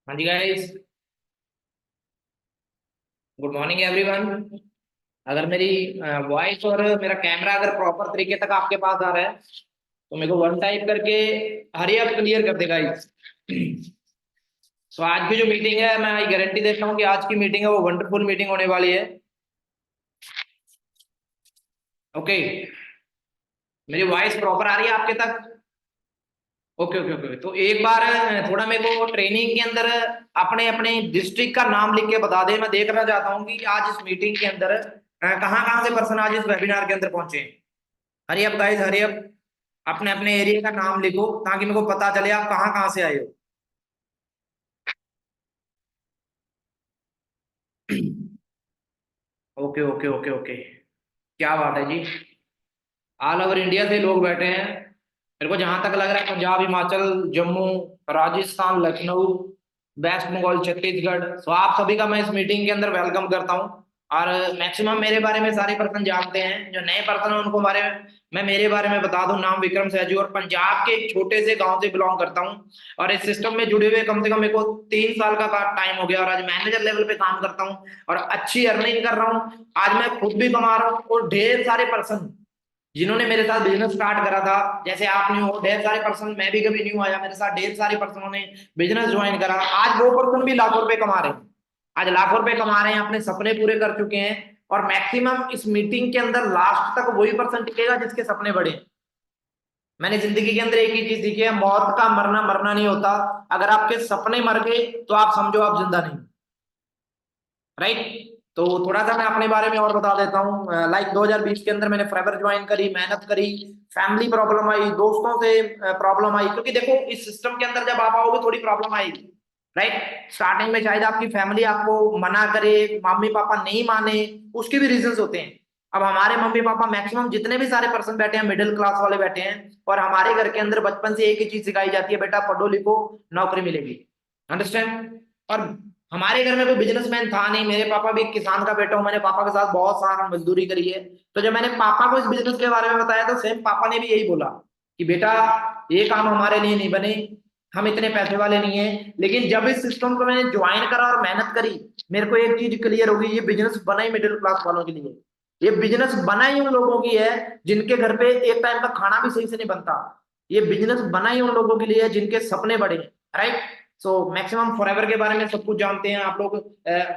हाँ जी guys. Good morning everyone. अगर मेरी वॉइस और मेरा कैमरा अगर प्रॉपर तरीके तक आपके पास आ रहा है तो मेरे को वन टाइप करके हरी अप क्लियर कर देगा गाइस। तो आज की जो मीटिंग है मैं गारंटी देता हूँ कि आज की मीटिंग है वो वंडरफुल मीटिंग होने वाली है। ओके। मेरी वॉइस प्रॉपर आ रही है आपके तक? Okay okay okay. तो एक बार थोड़ा मेरे को ट्रेनिंग के अंदर अपने अपने डिस्ट्रिक्ट का नाम लिख के बता दे। मैं देखना चाहता हूँ कि आज इस मीटिंग के अंदर कहाँ कहाँ से पर्सन आज इस वेबिनार के अंदर पहुंचे हैं। Hurry up guys, hurry up. अपने अपने एरिया का नाम लिखो ताकि मेरे को पता चले आप कहाँ कहाँ से आए हो। Okay okay okay okay. क्या बात है जी। ऑल ओवर इंडिया से लोग बैठे हैं। मेरे को जहां तक लग रहा है पंजाब, हिमाचल, जम्मू, राजस्थान, लखनऊ, वेस्ट बंगाल, छत्तीसगढ़। तो आप सभी का मैं इस मीटिंग के अंदर वेलकम करता हूँ। और मैक्सिमम मेरे बारे में सारे पर्सन जानते हैं। जो नए पर्सन है उनको बारे में मैं मेरे बारे में बता दूं। नाम विक्रम सैजू और पंजाब के एक छोटे से गांव से बिलोंग करता हूँ। और इस सिस्टम में जुड़े हुए कम से कम मेरे को 3 साल का टाइम हो गया और आज मैनेजर लेवल पे काम करता हूँ और अच्छी अर्निंग कर रहा हूँ। आज मैं खुद भी कमा रहा हूँ और ढेर सारे पर्सन जिन्होंने मेरे साथ बिजनेस स्टार्ट करा था, जैसे आप न्यू हो, ढेर सारे पर्सन, मैं भी कभी न्यू आया, मेरे साथ ढेर सारे पर्सनों ने बिजनेस ज्वाइन करा। आज वो पर्सन भी लाखों रुपए कमा रहे हैं। आज लाखों रुपए कमा रहे हैं, अपने सपने पूरे कर चुके हैं। और मैक्सिमम इस मीटिंग के अंदर लास्ट तक वही पर्सन टिकेगा जिसके सपने बड़े हैं। मैंने जिंदगी के अंदर एक ही चीज सीखी है, मौत का मरना मरना नहीं होता। अगर आपके सपने मर गए तो आप समझो आप जिंदा नहीं। राइट। तो थोड़ा सा मैं अपने बारे में और बता देता हूँ। लाइक 2020 के अंदर मैंने फॉरएवर ज्वाइन करी, मेहनत करी। फैमिली प्रॉब्लम आई, दोस्तों से प्रॉब्लम आई, क्योंकि देखो इस सिस्टम के अंदर जब आप आओगे थोड़ी प्रॉब्लम आएगी। राइट। स्टार्टिंग में शायद आपकी फैमिली आपको मना करे, मम्मी पापा नहीं माने, उसके भी रीजंस होते हैं। अब हमारे मम्मी पापा मैक्सिमम जितने भी सारे पर्सन बैठे हैं मिडिल क्लास वाले बैठे हैं। और हमारे घर के अंदर बचपन से एक ही चीज सिखाई जाती है, बेटा पढ़ो लिखो, नौकरी मिलेगी। अंडरस्टैंड। और हमारे घर में कोई बिजनेसमैन था नहीं। मेरे पापा भी एक किसान का बेटा हूं, मैंने पापा के साथ बहुत सारा मजदूरी करी है। तो जब मैंने पापा को इस बिजनेस के बारे में बताया तो सेम पापा ने भी यही बोला कि बेटा ये काम हमारे लिए नहीं बने, हम इतने पैसे वाले नहीं है। लेकिन जब इस सिस्टम को मैंने ज्वाइन करा और मेहनत करी, मेरे को एक चीज क्लियर होगी, ये बिजनेस बना ही मिडिल क्लास वालों के लिए। ये बिजनेस बना ही उन लोगों की है जिनके घर पे एक टाइम का खाना भी सही से नहीं बनता। ये बिजनेस बना ही उन लोगों के लिए है जिनके सपने बड़े हैं। राइट। सो मैक्सिमम फॉरएवर के बारे में सब कुछ जानते हैं आप लोग।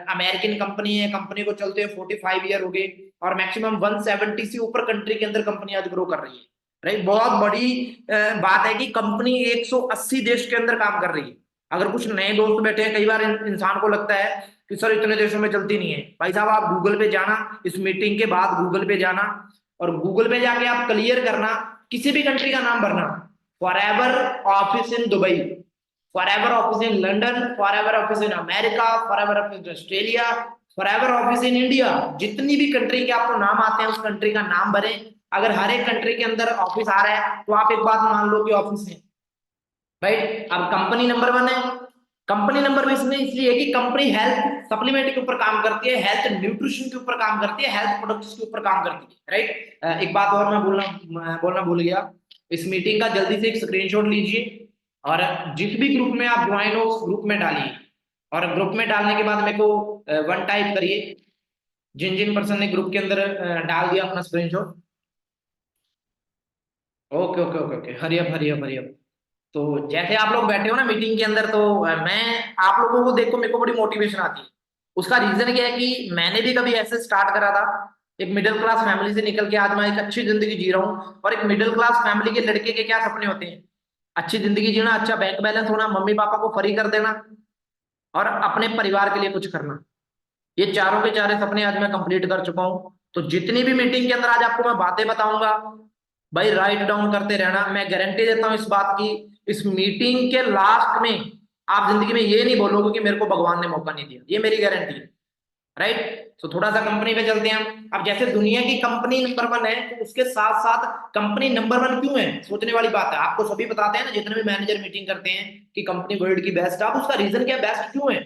अमेरिकन कंपनी है, कंपनी को चलते हैं 45 ईयर हो गए। और मैक्सिमम 170 से ऊपर कंट्री के अंदर कंपनी आज ग्रो कर रही है। राइट। बहुत बड़ी बात है कि कंपनी 180 देश के अंदर काम कर रही है। अगर कुछ नए दोस्त बैठे हैं, कई बार इंसान को लगता है कि सर इतने देशों में चलती नहीं है। भाई साहब आप गूगल पे जाना, इस मीटिंग के बाद गूगल पे जाना और गूगल पे जाके आप क्लियर करना, किसी भी कंट्री का नाम भरना, forever office in Dubai, forever office in London, forever office in America, forever office in Australia, forever office in India. जितनी भी कंट्री के आपको नाम आते हैं उस कंट्री का नाम भरें। अगर हर एक कंट्री के अंदर ऑफिस आ रहा है तो आप एक बात मान लो कि ऑफिस है। राइट। अब कंपनी नंबर 1 है। कंपनी नंबर 1 इसमें इसलिए है कि कंपनी हेल्थ सप्लीमेंट के ऊपर काम करती है, हेल्थ न्यूट्रिशन के ऊपर काम करती है, हेल्थ प्रोडक्ट्स के ऊपर काम करती है। राइट। एक बात और मैं बोलना भूल गया। इस मीटिंग का जल्दी से एक स्क्रीनशॉट लीजिए और जिस भी ग्रुप में आप ज्वाइन हो उस ग्रुप में डालिए। और ग्रुप में डालने के बाद मेरे को वन टाइप करिए। जिन जिन पर्सन ने ग्रुप के अंदर डाल दिया अपना screenshot. Okay okay okay okay. हरियप हरियप हरियप। तो जैसे आप लोग बैठे हो ना मीटिंग के अंदर, तो मैं आप लोगों को देखो, मेरे को बड़ी मोटिवेशन आती है। उसका रीजन क्या है कि मैंने भी कभी ऐसे स्टार्ट करा था। एक मिडिल क्लास फैमिली से निकल के आज मैं एक अच्छी जिंदगी जी रहा हूँ। और एक मिडिल क्लास फैमिली के लड़के के क्या सपने होते हैं? अच्छी जिंदगी जीना, अच्छा बैंक बैलेंस होना, मम्मी पापा को फ्री कर देना और अपने परिवार के लिए कुछ करना। ये चारों के चारे सपने आज मैं कंप्लीट कर चुका हूँ। तो जितनी भी मीटिंग के अंदर आज आपको मैं बातें बताऊंगा, भाई राइट डाउन करते रहना। मैं गारंटी देता हूं इस बात की, इस मीटिंग के लास्ट में आप जिंदगी में ये नहीं बोलोगे कि मेरे को भगवान ने मौका नहीं दिया। ये मेरी गारंटी है। राइट। तो थोड़ा सा कंपनी पे चलते हैं हम। अब जैसे दुनिया की कंपनी नंबर 1 है तो उसके साथ साथ कंपनी नंबर 1 क्यों है, सोचने वाली बात है। आपको सभी बताते हैं ना, जितने भी मैनेजर मीटिंग करते हैं कि कंपनी वर्ल्ड की बेस्ट है। अब उसका रीजन क्या बेस्ट क्यों है?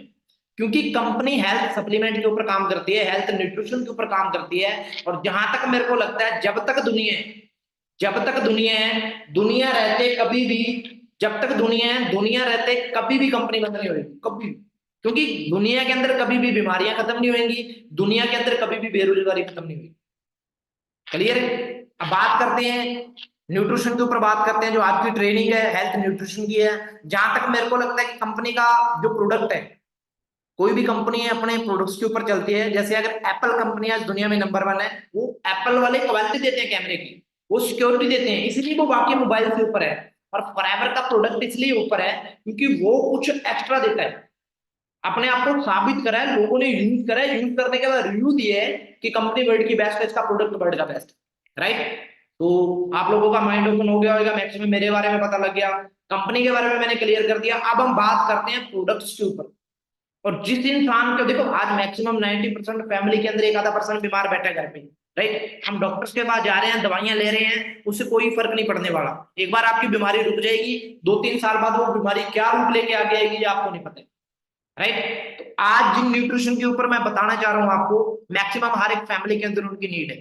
क्योंकि कंपनी हेल्थ सप्लीमेंट के ऊपर काम करती है, हेल्थ न्यूट्रिशन के ऊपर काम करती है। और जहां तक मेरे को लगता है, जब तक दुनिया है, दुनिया रहते कभी भी जब तक दुनिया है, दुनिया रहते कभी भी कंपनी बंद नहीं होगी, कभी भी। क्योंकि दुनिया के अंदर कभी भी बीमारियां खत्म नहीं होंगी, दुनिया के अंदर कभी भी बेरोजगारी खत्म नहीं होगी। क्लियर है? अब बात करते हैं न्यूट्रिशन के ऊपर, बात करते हैं जो आपकी ट्रेनिंग है हेल्थ न्यूट्रिशन की है। जहां तक मेरे को लगता है कि कंपनी का जो प्रोडक्ट है, कोई भी कंपनी है अपने प्रोडक्ट्स के ऊपर चलती है। जैसे अगर एप्पल कंपनी आज दुनिया में नंबर 1 है, वो एप्पल वाले क्वालिटी देते हैं कैमरे की, वो सिक्योरिटी देते हैं, इसलिए वो बाकी मोबाइल से ऊपर है। और फॉरएवर का प्रोडक्ट इसलिए ऊपर है क्योंकि वो कुछ एक्स्ट्रा देता है, अपने आप को साबित करा है, लोगों ने यूज करा है, यूज करने के बाद रिव्यू दिए है कि कंपनी वर्ल्ड की बेस्ट है, इसका प्रोडक्ट वर्ल्ड का बेस्ट, राइट। तो आप लोगों का माइंड ओपन हो गया होगा, मैक्सिमम मेरे बारे में पता लग गया, कंपनी के बारे में मैंने क्लियर कर दिया। अब हम बात करते हैं प्रोडक्ट्स के ऊपर। और जिस इंसान को देखो, आज मैक्सिमम 90% फैमिली के अंदर एक आधा परसेंट बीमार बैठा है घर पे, राइट। हम डॉक्टर्स के पास जा रहे हैं, दवाइयां ले रहे हैं, उससे कोई फर्क नहीं पड़ने वाला। एक बार आपकी बीमारी रुक जाएगी, 2-3 साल बाद वो बीमारी क्या रूप लेके आगे आएगी ये आपको नहीं पता, राइट। तो आज जिन न्यूट्रिशन के ऊपर मैं बताना चाह रहा हूं आपको, मैक्सिमम हर एक फैमिली के अंदर उनकी नीड है,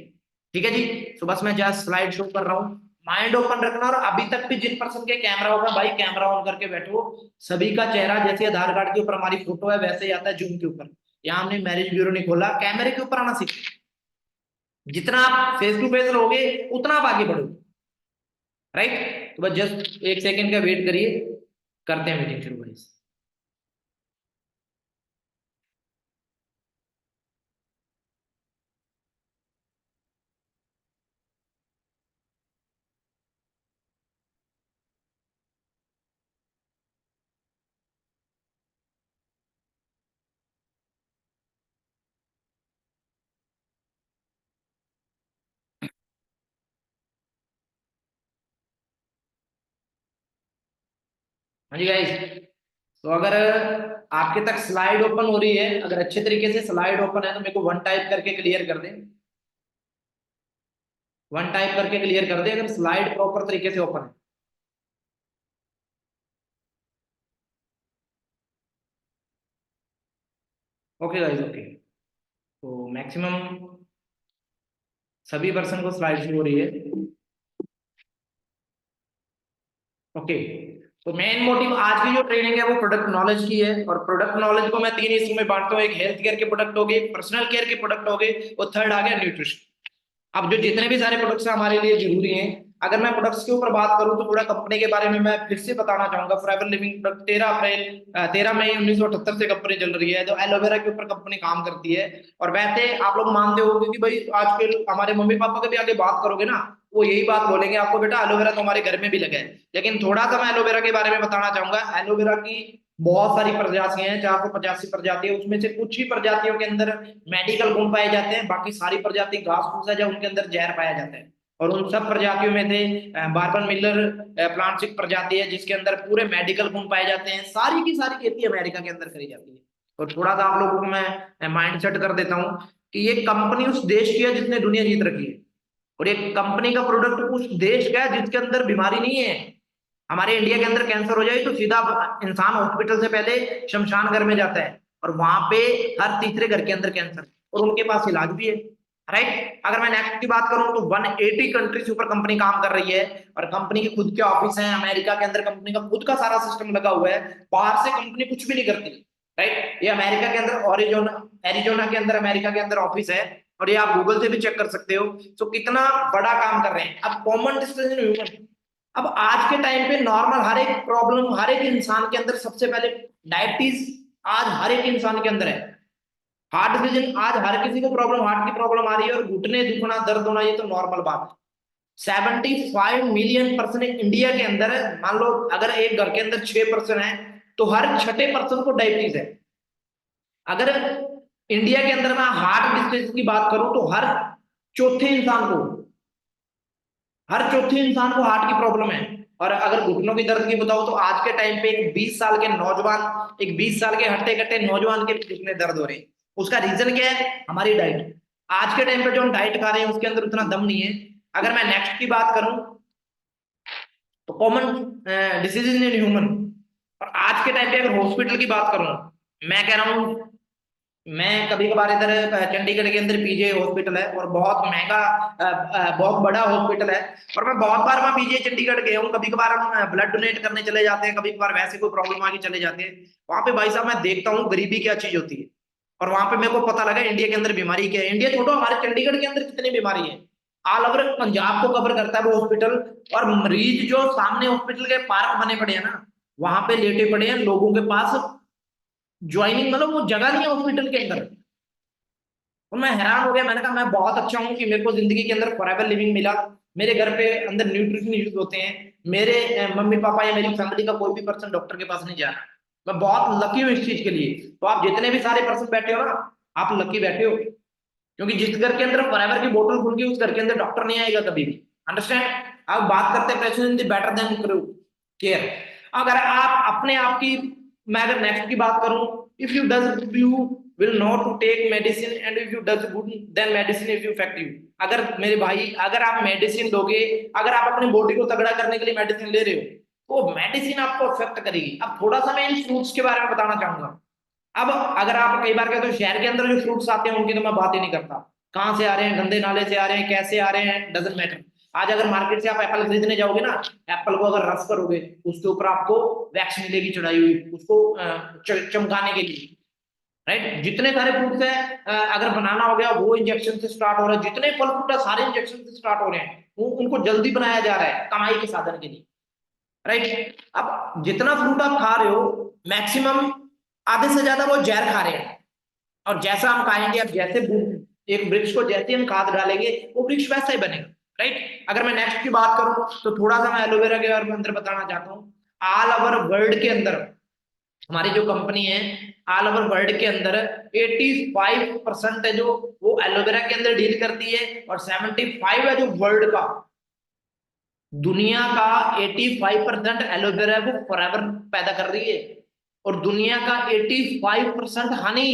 ठीक है जी। तो बस मैं जस्ट स्लाइड शो कर रहा हूँ, माइंड ओपन रखना। और अभी तक भी जिन पर्सन के कैमरा होगा भाई, कैमरा ऑन करके बैठो। सभी का चेहरा जैसे आधार कार्ड के ऊपर हमारी फोटो है वैसे ही आता है जूम के ऊपर। यहाँ हमने मैरिज ब्यूरो नहीं खोला, कैमरे के ऊपर आना सीखो। जितना आप फेस टू फेस रहोगे उतना आप आगे बढ़ोगे, राइट। तो बस जस्ट 1 सेकेंड का वेट करिए, करते हैं मीटिंग शुरू भाई। हाँ जी गाइस, तो अगर आपके तक स्लाइड ओपन हो रही है, अगर अच्छे तरीके से स्लाइड ओपन है तो मेरे को वन टाइप करके क्लियर कर दें, वन टाइप करके क्लियर कर दे अगर स्लाइड प्रॉपर तरीके से ओपन है। Okay guys, okay. तो मैक्सिमम सभी पर्सन को स्लाइड शो हो रही है, ओके। तो मेन मोटिव आज की जो ट्रेनिंग है वो प्रोडक्ट नॉलेज की है। और प्रोडक्ट नॉलेज को मैं 3 हिस्सों में बांटता हूँ, एक हेल्थ केयर के प्रोडक्ट हो गए, एक पर्सनल केयर के प्रोडक्ट हो गए, और थर्ड आ गया न्यूट्रिशन। अब जो जितने भी सारे प्रोडक्ट्स हैं हमारे लिए जरूरी हैं, अगर मैं प्रोडक्ट्स के ऊपर बात करूं तो थोड़ा कंपनी के बारे में मैं फिर से बताना चाहूंगा। फॉरएवर लिविंग प्रोडक्ट 13 मई 1978 से कंपनी चल रही है, जो एलोवेरा के ऊपर कंपनी काम करती है। और वैसे आप लोग मानते हो कि भाई आजकल हमारे मम्मी पापा के भी आगे बात करोगे ना, वो यही बात बोलेंगे आपको, बेटा एलोवेरा तो हमारे घर में भी लगा है। लेकिन थोड़ा सा मैं एलोवेरा के बारे में बताना चाहूंगा। एलोवेरा की बहुत सारी प्रजातियां हैं, 485 प्रजाति है, उसमें से कुछ ही प्रजातियों के अंदर मेडिकल गुण पाए जाते हैं, बाकी सारी प्रजाति घास फूस है जब उनके अंदर जहर पाया जाता है। और उन सब प्रजातियों में से बार्बन मिलर प्लांट्स एक प्रजाति है जिसके अंदर पूरे मेडिकल गुण पाए जाते हैं। सारी की सारी खेती अमेरिका के अंदर करी जाती है। और थोड़ा सा आप लोगों को मैं माइंड सेट कर देता हूँ कि ये कंपनी उस देश की है जिसने दुनिया जीत रखी है, और ये कंपनी का प्रोडक्ट उस देश का है जिसके अंदर बीमारी नहीं है। हमारे इंडिया के अंदर कैंसर हो जाए तो सीधा इंसान हॉस्पिटल से पहले शमशान घर में जाता है, और वहां पे हर तीसरे घर के अंदर कैंसर, और उनके पास इलाज भी है, राइट। अगर मैं नेक्स्ट की बात करूं तो 180 कंट्री से ऊपर कंपनी काम कर रही है, और कंपनी के खुद के ऑफिस हैं अमेरिका के अंदर, कंपनी का खुद का सारा सिस्टम लगा हुआ है, बाहर से कंपनी कुछ भी नहीं करती, राइट। ये अमेरिका के अंदर ओरिजोना एरिजोना के अंदर अमेरिका के अंदर ऑफिस है, और ये आप गूगल से भी चेक कर सकते हो। तो कितना बड़ा काम कर रहे हैं। अब कॉमन डिस्कशन ह्यूमन, अब आज के टाइम पे नॉर्मल हर एक प्रॉब्लम हर एक इंसान के अंदर सबसे पहले डायबिटीज आज हर एक इंसान के अंदर है। हार्ट डिजीज आज हर किसी को प्रॉब्लम, हार्ट की प्रॉब्लम आ रही है, और घुटने दुखना दर्द होना ये तो नॉर्मल बात है। 75 मिलियन पर्सन इंडिया के अंदर है। मान लो अगर एक घर के अंदर 6 पर्सन है तो हर छठे पर्सन को डायबिटीज है। अगर इंडिया के अंदर मैं हार्ट डिसीज की बात करूं तो हर चौथे इंसान को हार्ट की प्रॉब्लम है। और अगर घुटनों की दर्द की बताओ तो आज के टाइम पे एक 20 साल के हट्टे कट्टे नौजवान के घुटने दर्द हो रहे हैं। उसका रीजन क्या है? हमारी डाइट। आज के टाइम पे जो हम डाइट खा रहे हैं उसके अंदर उतना दम नहीं है। अगर मैं नेक्स्ट की बात करूं तो कॉमन डिसीज इन ह्यूमन, और आज के टाइम पे अगर हॉस्पिटल की बात करूं, मैं कह रहा हूं मैं कभी कभार इधर चंडीगढ़ के अंदर पीजे हॉस्पिटल है और बहुत महंगा बहुत बड़ा हॉस्पिटल है, और मैं बहुत बार वहाँ पीजे चंडीगढ़ गया हूँ। कभी कभार हम ब्लड डोनेट करने चले जाते हैं, कभी कभार वैसे कोई प्रॉब्लम आके चले जाते हैं। वहां पे भाई साहब मैं देखता हूँ गरीबी क्या चीज होती है, और वहां पे मेरे को पता लगा इंडिया के अंदर बीमारी क्या है। इंडिया छोड़ो, हमारे चंडीगढ़ के अंदर कितनी बीमारी है, ऑल ओवर पंजाब को कवर करता है वो हॉस्पिटल। और मरीज जो सामने हॉस्पिटल के पार्क बने पड़े हैं ना, वहां पे लेटे पड़े हैं, लोगों के पास ज्वाइनिंग मतलब वो जगह नहीं है हॉस्पिटल के अंदर। और मैं हैरान हो गया, मैंने कहा मैं बहुत अच्छा हूँ कि मेरे को जिंदगी के अंदर फॉरएवर लिविंग मिला। मेरे घर पे अंदर न्यूट्रिशन यूज होते हैं, मेरे मम्मी पापा या मेरी फैमिली का कोई भी पर्सन डॉक्टर के पास नहीं जा रहा। मैं बहुत लकी हूँ इस चीज के लिए। तो आप जितने भी सारे पर्सन बैठे हो ना, आप लकी बैठे हो, क्योंकि जिस घर के अंदर फॉरएवर की बोतल खुल गई उस घर के अंदर डॉक्टर नहीं आएगा कभी भी। अंडरस्टैंड? आप बात करते हैं प्रेसिडेंट बेटर देन केयर। अगर आप अपने आप की, मैं अगर नेक्स्ट की बात करूं, if you does you will not to take medicine, and if you does good then medicine if you effect you. अगर मेरे भाई, अगर आप मेडिसिन लोगे, अगर आप अपनी बॉडी को तगड़ा करने के लिए मेडिसिन ले रहे हो, तो मेडिसिन आपको इफेक्ट करेगी। अब थोड़ा सा मैं इन फ्रूट्स के बारे में बताना चाहूंगा। अब अगर आप कई बार कहते हो शहर के अंदर जो फ्रूट्स आते हैं उनकी तो मैं बात ही नहीं करता, कहाँ से आ रहे हैं, गंदे नाले से आ रहे हैं, कैसे आ रहे हैं, डजेंट मैटर। आज अगर मार्केट से आप एप्पल खरीदने जाओगे ना, एप्पल को अगर रस करोगे, उसके ऊपर आपको वैक्स मिलेगी चढ़ाई हुई, उसको चमकाने के लिए। राइट? जितने सारे फ्रूट्स हैं, अगर बनाना हो गया वो इंजेक्शन से स्टार्ट हो रहा है, जितने फल फ्रूट है सारे इंजेक्शन से स्टार्ट हो रहे हैं, उनको जल्दी बनाया जा रहा है कमाई के साधन के लिए। राइट? अब जितना फ्रूट आप खा रहे हो, मैक्सिमम आधे से ज्यादा वो जहर खा रहे हैं। और जैसा हम खाएंगे, अब जैसे एक वृक्ष को जैसे हम खाद डालेंगे वो वृक्ष वैसा ही बनेगा। राइट? अगर मैं नेक्स्ट की बात करूं, तो थोड़ा सा मैं एलोवेरा के बारे में अंदर बताना चाहता हूँ। ऑल ओवर वर्ल्ड के अंदर हमारी जो कंपनी है, ऑल ओवर वर्ल्ड के अंदर 85% है जो वो एलोवेरा के अंदर डील करती है, और 75 है जो वर्ल्ड का, दुनिया का 85% एलोवेरा को फॉरएवर पैदा कर रही है। और दुनिया का 85% हनी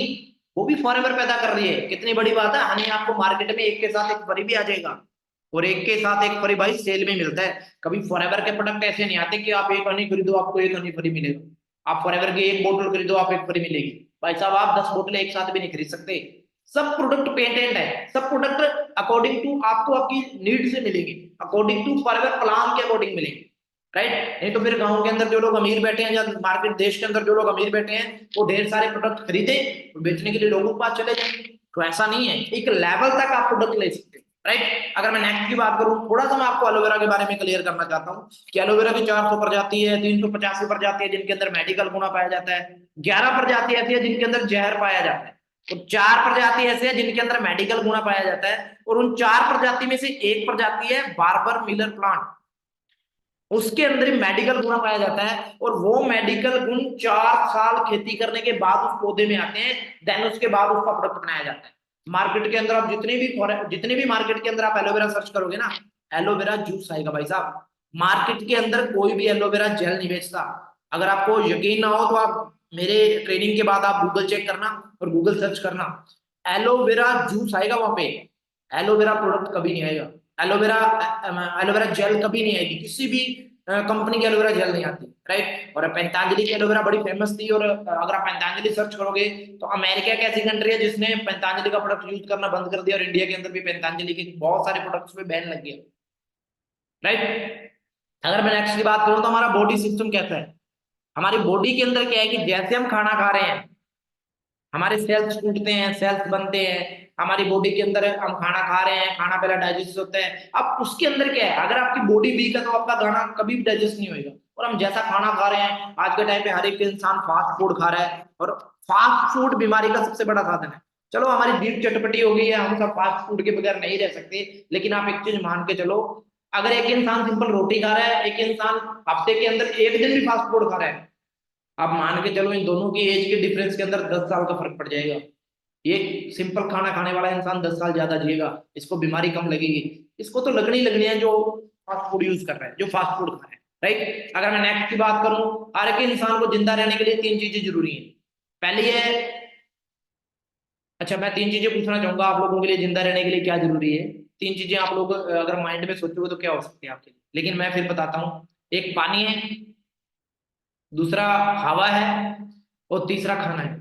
वो भी फॉरएवर पैदा कर रही है। कितनी बड़ी बात है, हनी आपको मार्केट में एक के साथ एक फ्री भी आ जाएगा, और एक के साथ एक फ्री भाई सेल में मिलता है। कभी फॉरएवर के प्रोडक्ट ऐसे नहीं आते कि आप एक हनी खरीदो आपको एक हनी फ्री मिलेगा। आप फॉरएवर की एक बोतल खरीदो आप एक फ्री मिलेगी, भाई साहब आप 10 बोतलें एक साथ भी नहीं खरीद सकते। सब प्रोडक्ट पेटेंट है, सब प्रोडक्ट अकॉर्डिंग टू आपको आपकी नीड से मिलेंगे, अकॉर्डिंग टू फॉरएवर प्लान के अकॉर्डिंग मिलेंगे। राइट? नहीं तो फिर गांव के अंदर जो लोग अमीर बैठे हैं, या मार्केट देश के अंदर जो लोग अमीर बैठे हैं, वो ढेर सारे प्रोडक्ट खरीदे और बेचने के लिए लोगों के पास चले जाएंगे। तो ऐसा नहीं है, एक लेवल तक आप प्रोडक्ट ले सकते हैं। राइट? अगर मैं नेक्स्ट की बात करूं, थोड़ा सा मैं आपको एलोवेरा के बारे में क्लियर करना चाहता हूं कि एलोवेरा की 400 प्रजाति है, 385 प्रजाति है जिनके अंदर मेडिकल गुना पाया जाता है, 11 प्रजाति ऐसी है जिनके अंदर जहर पाया जाता है, तो 4 प्रजाति ऐसे है जिनके अंदर मेडिकल गुना पाया जाता है। और उन 4 प्रजाति में से एक प्रजाति है बार्बर मिलर प्लांट, उसके अंदर ही मेडिकल गुण पाया जाता है। और वो मेडिकल गुण 4 साल खेती करने के बाद उस पौधे में आते हैं, देन उसके बाद उसका प्रोडक्ट बनाया जाता है। मार्केट के अंदर आप जितने भी मार्केट के अंदर आप एलोवेरा सर्च करोगे ना, एलोवेरा जूस आएगा भाई साहब। मार्केट के अंदर कोई भी एलोवेरा जेल नहीं बेचता। अगर आपको यकीन ना हो तो आप मेरे ट्रेनिंग के बाद आप गूगल चेक करना और गूगल सर्च करना, एलोवेरा जूस आएगा वहां पे। एलोवेरा प्रोडक्ट कभी नहीं आएगा, एलोवेरा एलोवेरा जेल कभी नहीं आएगी, किसी भी कंपनी की एलोवेरा जेल नहीं आती। राइट? और पैंतांजलि की एलोवेरा बड़ी फेमस थी, और अगर आप पैंतांजलि सर्च करोगे तो अमेरिका की ऐसी कंट्री है जिसने पैंतांजलि का प्रोडक्ट यूज करना बंद कर दिया, और इंडिया के अंदर भी पैंतांजलि के बहुत सारे प्रोडक्ट्स पे बैन लग गया। राइट? अगर मैं नेक्स्ट की बात करूं तो हमारा बॉडी सिस्टम कैसा है, हमारी बॉडी के अंदर क्या है कि जैसे हम खाना खा रहे हैं हमारे सेल्स टूटते हैं, सेल्स बनते हैं। हमारी बॉडी के अंदर हम खाना खा रहे हैं, खाना पहले डाइजेस्ट होता है, अब उसके अंदर क्या है, अगर आपकी बॉडी वीक है तो आपका खाना कभी भी डाइजेस्ट नहीं होगा। और हम जैसा खाना खा रहे हैं, आज के टाइम पे हर एक इंसान फास्ट फूड खा रहा है, और फास्ट फूड बीमारी का सबसे बड़ा साधन है। चलो हमारी जीभ चटपटी हो गई है, हम सब फास्ट फूड के बगैर नहीं रह सकते, लेकिन आप एक चीज मान के चलो, अगर एक इंसान सिंपल रोटी खा रहा है, एक इंसान हफ्ते के अंदर एक दिन भी फास्ट फूड खा रहा है, आप मान के चलो इन दोनों की एज के डिफरेंस के अंदर 10 साल का फर्क पड़ जाएगा। ये सिंपल खाना खाने वाला इंसान 10 साल ज्यादा जिएगा, इसको बीमारी कम लगेगी। इसको तो लगनी है जो फास्ट फूड यूज कर रहा है, जो फास्ट फूड खा रहा है। राइट? अगर मैं नेक्स्ट की बात करूं, हर एक इंसान को जिंदा रहने के लिए 3 चीजें जरूरी है। पहली है, अच्छा मैं 3 चीजें पूछना चाहूंगा आप लोगों के लिए, जिंदा रहने के लिए क्या जरूरी है। 3 चीजें आप लोग अगर माइंड में सोचोगे तो क्या हो सकती है आपके लिए, लेकिन मैं फिर बताता हूँ। एक पानी है, दूसरा हवा है, और तीसरा खाना है।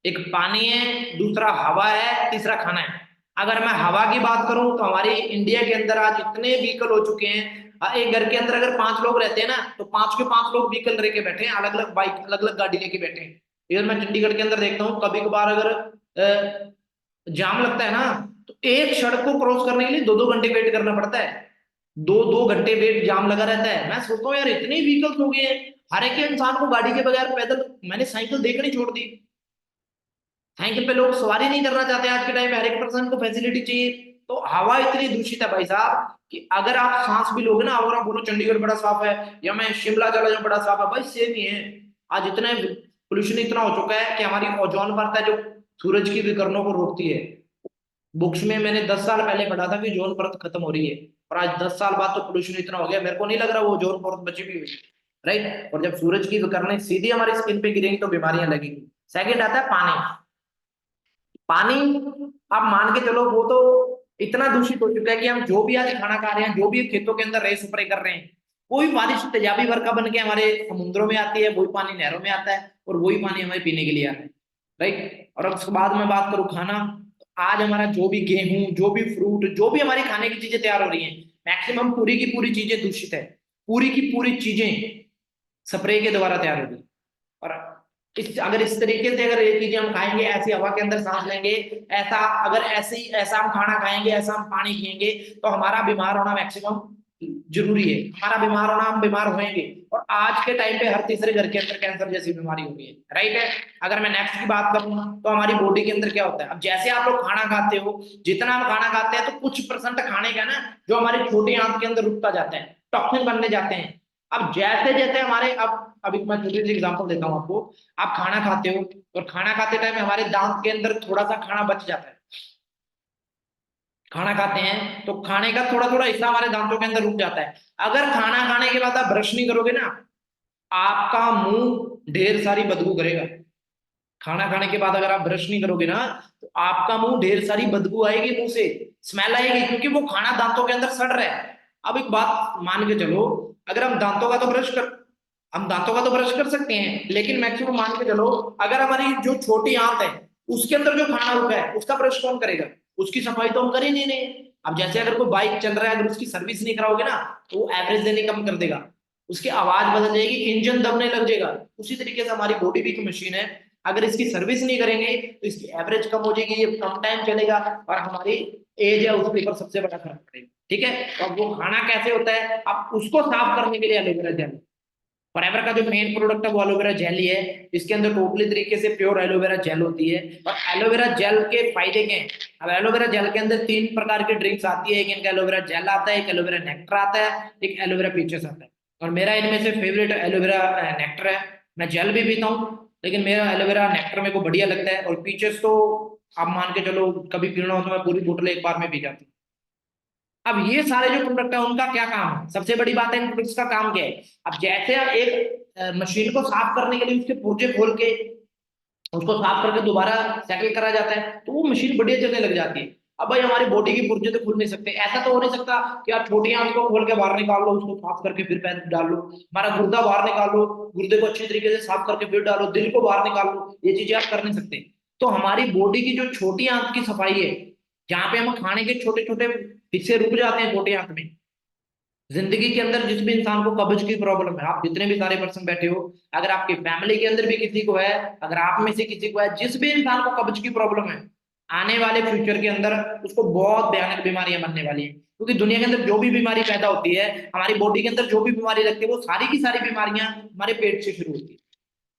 एक पानी है, दूसरा हवा है, तीसरा खाना है। अगर मैं हवा की बात करूं तो हमारी इंडिया के अंदर आज इतने व्हीकल हो चुके हैं। एक घर के अंदर अगर 5 लोग रहते हैं ना, तो 5 के 5 लोग व्हीकल लेके बैठे हैं, अलग अलग बाइक, अलग अलग गाड़ी लेके बैठे हैं। इधर मैं चंडीगढ़ के अंदर देखता हूँ, कभी कभार अगर जाम लगता है ना, तो एक सड़क को क्रॉस करने के लिए 2-2 घंटे वेट करना पड़ता है। 2-2 घंटे वेट जाम लगा रहता है। मैं सोचता हूँ यार, इतने व्हीकल्स हो गए हैं, हर एक इंसान को गाड़ी के बगैर पैदल, मैंने साइकिल देखनी छोड़ दी। साइकिल पे लोग सवारी नहीं करना चाहते आज के टाइम में, हर एक पर्सन को फैसिलिटी चाहिए। तो हवा इतनी दूषित है भाई साहब कि अगर आप सांस भी लोगे ना, अगर आप बोलो चंडीगढ़ बड़ा साफ है या मैं शिमला चला जाऊं बड़ा साफ है, भाई सेम ही है। आज इतना पोल्यूशन इतना हो चुका है कि हमारी ओजोन परत है जो सूरज की विकिरणों को रोकती है। बुक्स में मैंने 10 साल पहले पढ़ा था कि ओजोन परत खत्म हो रही है, और आज 10 साल बाद तो पोल्यूशन इतना हो गया, मेरे को नहीं लग रहा वो ओजोन परत बची भी हुई। राइट। और जब सूरज की विकिरणें सीधी हमारी स्किन पे गिरेंगी तो बीमारियां लगेंगी। सेकंड आता है पानी। पानी, आप मान के चलो वो तो इतना दूषित हो चुका है कि हम जो भी आज खाना खा रहे हैं, जो भी खेतों के अंदर रे स्प्रे कर रहे हैं, वही बारिश तेजाबी वर्षा बन के हमारे समुद्रों में आती है, वही पानी नहरों में आता है, और वही पानी हमें पीने के लिए आता है। राइट। और अब उसके बाद में बात करूं खाना, तो आज हमारा जो भी गेहूं, जो भी फ्रूट, जो भी हमारी खाने की चीजें तैयार हो रही हैं, मैक्सिमम पूरी की पूरी चीजें दूषित है। पूरी की पूरी चीजें स्प्रे के द्वारा तैयार होगी। और अगर इस तरीके से अगर ये चीजें हम खाएंगे, ऐसी हवा के अंदर सांस लेंगे, ऐसा अगर ऐसा हम खाना खाएंगे, ऐसा हम पानी पिएंगे, तो हमारा बीमार होना मैक्सिमम जरूरी है। हमारा बीमार होना, हम बीमार होंगे। और आज के टाइम पे हर तीसरे घर के अंदर कैंसर जैसी बीमारी हो गई है। राइट है। अगर मैं नेक्स्ट की बात करूँ, तो हमारी बॉडी के अंदर क्या होता है, अब जैसे आप लोग खाना खाते हो, जितना हम खाना खाते हैं तो कुछ परसेंट खाने का ना, जो हमारी छोटी आंत के अंदर रुकता जाता है, टॉक्सिन बनने जाते हैं। अब जैसे जैसे हमारे, अब अभी मैं छोटी सी एग्जांपल देता हूँ आपको। आप खाना खाते हो, और खाना खाते टाइम हमारे दांत के अंदर थोड़ा सा खाना बच जाता है। खाना खाते हैं तो खाने का थोड़ा थोड़ा हिस्सा हमारे दांतों के अंदर रुक जाता है। अगर खाना खाने के बाद आप ब्रश नहीं करोगे ना, आपका मुंह ढेर सारी बदबू करेगा। खाना खाने के बाद अगर आप ब्रश नहीं करोगे ना, तो आपका मुंह ढेर सारी बदबू आएगी, मुंह से स्मेल आएगी, क्योंकि वो खाना दांतों के अंदर सड़ रहा है। अब एक बात मान के चलो, अगर हम दांतों का तो ब्रश कर सकते हैं, लेकिन मैक्सिमम मान के चलो, अगर हमारी जो छोटी आंत है, उसके अंदर जो खाना रुका है, उसका ब्रश कौन करेगा? उसकी सफाई तो हम कर ही नहीं रहे। अब जैसे अगर कोई बाइक चल रहा है, अगर उसकी सर्विस नहीं कराओगे ना, तो वो एवरेज देने कम कर देगा, उसकी आवाज बदल जाएगी, इंजन दबने लग जाएगा। उसी तरीके से हमारी बॉडी भी एक मशीन है, अगर इसकी सर्विस नहीं करेंगे तो इसकी एवरेज कम हो जाएगी, ये कम टाइम चलेगा, और हमारी एज है उसके ऊपर सबसे बड़ा फर्क पड़ेगा। ठीक है। तो अब वो खाना कैसे होता है, अब उसको साफ करने के लिए एलोवेरा जेल, फॉरएवर का जो मेन प्रोडक्ट है वो एलोवेरा जेल ही है। इसके अंदर टोटली तरीके से प्योर एलोवेरा जेल होती है। और एलोवेरा जेल के फायदे क्या हैं? अब एलोवेरा जेल के अंदर 3 प्रकार की ड्रिंक्स आती है, एक इनका एलोवेरा जेल आता है, एक एलोवेरा नेक्टर आता है, एक एलोवेरा पीचेस आता है। और मेरा इनमें से फेवरेट एलोवेरा नेक्टर है। मैं जेल भी पीता हूँ, लेकिन मेरा एलोवेरा नेक्टर मेरे को बढ़िया लगता है। और पीचेस तो आप मान के चलो, कभी पीना हो तो मैं पूरी बोतल एक बार में पी जाती हूँ। अब ये सारे जो प्रोडक्ट है उनका क्या काम है, सबसे बड़ी बात है इन प्रोडक्ट्स का काम क्या है। अब जैसे हम एक मशीन को साफ करने के लिए उसके पुर्जे खोल के उसको साफ करके दोबारा सेटल करा जाता है, तो वो मशीन बढ़िया चलने लग जाती है। अब भाई हमारी बॉडी की पुर्जे तो खुल नहीं सकते, ऐसा तो हो नहीं सकता कि आप छोटी आंत को खोल के बाहर निकाल लो, उसको साफ करके फिर पैर डाल लो, हमारा गुर्दा बाहर निकाल लो, गुर्दे को अच्छी तरीके से साफ करके फिर डालो, दिल को बाहर निकाल लो, ये चीजें आप कर नहीं सकते। तो हमारी बॉडी की जो छोटी आंत की सफाई है, जहाँ पे हम खाने के छोटे छोटे हिस्से रुक जाते हैं छोटी आंत में। जिंदगी के अंदर जिस भी इंसान को कब्ज की प्रॉब्लम है, आप जितने भी सारे पर्सन बैठे हो, अगर आपकी फैमिली के अंदर भी किसी को है, अगर आप में से किसी को है, जिस भी इंसान को कब्ज की प्रॉब्लम है, आने वाले फ्यूचर के अंदर उसको बहुत भयानक बीमारियां बनने वाली हैं। क्योंकि दुनिया के अंदर जो भी बीमारी पैदा होती है, हमारी बॉडी के अंदर जो भी बीमारी लगती है, वो सारी की सारी बीमारियां हमारे पेट से शुरू होती है।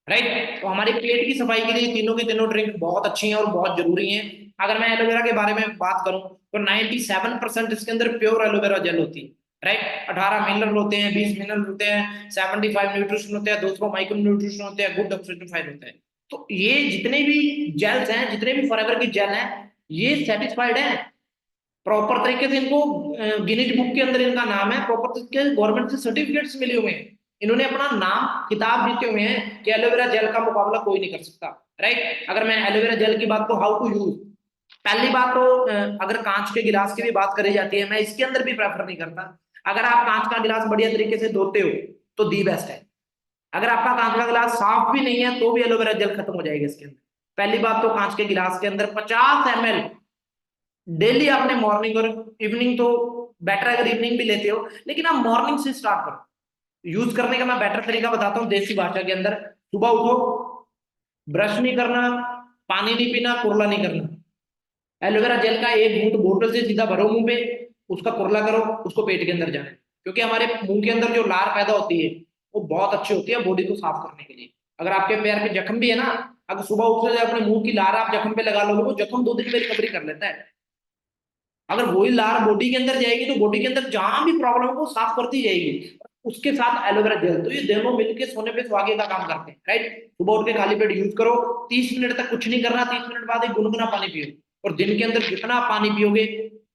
राइट। तो हमारे पेट की सफाई के लिए तीनों की तीनों ड्रिंक बहुत अच्छी हैं और बहुत जरूरी हैं। अगर मैं एलोवेरा के बारे में बात करूं, तो 97% इसके अंदर प्योर एलोवेरा जेल होती है। राइट। 18 मिनरल होते हैं, 20 मिनरल होते हैं, 75 न्यूट्रिशन होते हैं, 200 माइक्रो न्यूट्रिशन होते हैं, गुड ऑक्सीडेंट होते हैं। तो ये जितने भी जेल्स हैं, जितने भी फॉरएवर की जेल हैं, ये सेटिस्फाइड है प्रॉपर तरीके से। इनको गिनीज बुक के अंदर इनका नाम है, प्रॉपर तरीके से गवर्नमेंट से सर्टिफिकेट्स मिले हुए हैं। इन्होंने अपना नाम किताब जीते हुए हैं कि एलोवेरा जेल का मुकाबला कोई नहीं कर सकता। राइट। अगर मैं एलोवेरा जेल की बात करूं, हाउ टू यूज, पहली बात तो अगर कांच के गिलास की भी बात करी जाती है, मैं इसके अंदर भी प्रेफर नहीं करता। अगर आप कांच का गिलास बढ़िया तरीके से धोते हो तो दी बेस्ट है। अगर आपका कांच का गिलास साफ भी नहीं है, तो भी एलोवेरा जेल खत्म हो जाएगा इसके अंदर। पहली बात तो कांच के गिलास के अंदर 50 ml डेली आपने मॉर्निंग और इवनिंग, तो बेटर अगर इवनिंग भी लेते हो, लेकिन आप मॉर्निंग से स्टार्ट करो यूज करने का। मैं बेटर तरीका बताता हूँ देसी भाषा के अंदर। सुबह उठो, ब्रश नहीं करना, पानी नहीं पीना, कुरला नहीं करना, एलोवेरा जेल का एक घूंट बोतल से सीधा भरो मुंह पे, उसका कुरला करो, उसको पेट के अंदर जाने, क्योंकि हमारे मुंह के अंदर जो लार पैदा होती है वो बहुत अच्छी होती है बॉडी को साफ करने के लिए। अगर आपके पैर पे जख्म भी है ना, अगर सुबह उठते अपने मुंह की लार आप जख्म पे लगा लोगे, वो जख्म 2 दिन में रिकवरी कर लेता है। अगर वही लार बॉडी के अंदर जाएगी तो बॉडी के अंदर जहां भी प्रॉब्लम है वो साफ करती जाएगी। उसके साथ एलोवेरा जेल, तो ये दोनों मिलके सोने पे सुहागे का काम करते हैं, राइट। सुबह उठ के खाली पेट यूज करो, 30 मिनट तक कुछ नहीं करना, 30 मिनट बाद एक गुनगुना पानी पियो, और दिन के अंदर जितना पानी पियोगे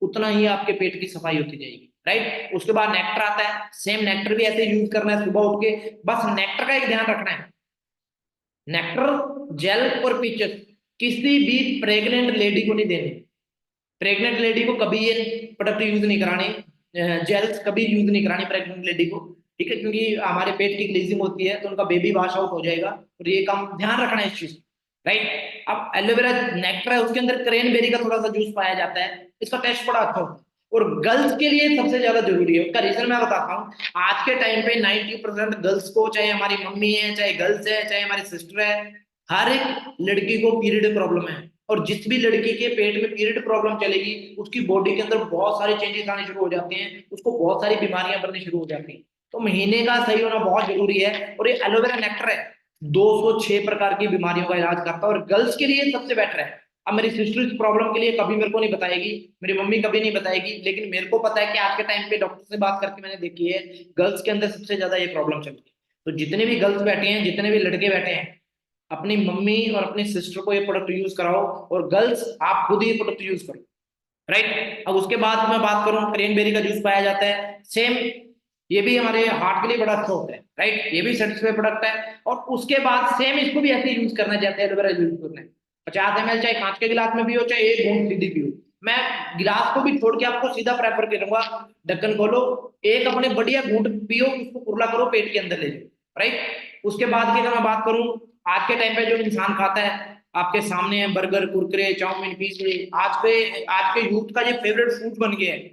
उतना ही आपके पेट की सफाई होती जाएगी, राइट। उसके बाद नेक्टर आता है, सेम नेक्टर भी ऐसे यूज करना है सुबह उठ के। बस नेक्टर का एक ध्यान रखना है, नेक्टर, जेल और पीचस किसी भी प्रेग्नेंट लेडी को नहीं देने। प्रेग्नेंट लेडी को कभी ये प्रोडक्ट यूज नहीं कराने, जेल्स कभी यूज नहीं करानी प्रेग्नेंट लेडी को, ठीक है, क्योंकि हमारे पेट की ग्लीजिंग होती है तो उनका बेबी वॉश आउट हो जाएगा, और ये काम ध्यान रखना है इस चीज, राइट। अब एलोवेरा नेक्टर है, उसके अंदर क्रेनबेरी का थोड़ा सा जूस पाया जाता है, इसका टेस्ट बड़ा अच्छा होता है, और गर्ल्स के लिए सबसे ज्यादा जरूरी है। उसका रीजन मैं बताता हूँ। आज के टाइम पे 90% गर्ल्स को, चाहे हमारी मम्मी है, चाहे गर्ल्स है, चाहे हमारी सिस्टर है, हर एक लड़की को पीरियड प्रॉब्लम है। और जिस भी लड़की के पेट में पीरियड प्रॉब्लम चलेगी, उसकी बॉडी के अंदर बहुत सारे चेंजेस आने शुरू हो जाते हैं, उसको बहुत सारी बीमारियां बननी शुरू हो जाती हैं। तो महीने का सही होना बहुत जरूरी है, और ये एलोवेरा नेक्टर है 206 प्रकार की बीमारियों का इलाज करता है, और गर्ल्स के लिए सबसे बेटर है। अब मेरी सिस्टर इस प्रॉब्लम के लिए कभी मेरे को नहीं बताएगी, मेरी मम्मी कभी नहीं बताएगी, लेकिन मेरे को पता है कि आज के टाइम पे डॉक्टर से बात करके मैंने देखी है, गर्ल्स के अंदर सबसे ज्यादा ये प्रॉब्लम चलती है। तो जितने भी गर्ल्स बैठे हैं, जितने भी लड़के बैठे हैं, अपनी मम्मी और अपनी सिस्टर को ये प्रोडक्ट यूज कराओ, और गर्ल्स आप खुद ही प्रोडक्ट यूज करो, राइट। अब उसके बाद मैं बात करूं, क्रेनबेरी का जूस पाया जाता है, सेम ये भी हमारे हार्ट के लिए बड़ा अच्छा होता है, राइट, ये भी सर्टिफाइड प्रोडक्ट है। और उसके बाद सेम इसको भी ऐसे यूज करना चाहते हैं, एलोवेरा यूज करना है 50 ml, चाहे कांच के गिलास में पियो, चाहे एक बूंद सीधी पियो। मैं गिलास को भी छोड़ के आपको सीधा प्रेफर करूंगा, ढक्कन खोलो, एक अपने बढ़िया घूंट पियो, उसको कुरला करो, पेट के अंदर ले जाओ, राइट। उसके बाद की अगर मैं बात करूं, आज के टाइम पे जो इंसान खाता है, आपके सामने है बर्गर, कुरकुरे, चाउमीन, पिज्जे, आज के यूथ का ये फेवरेट फूड बन गया है।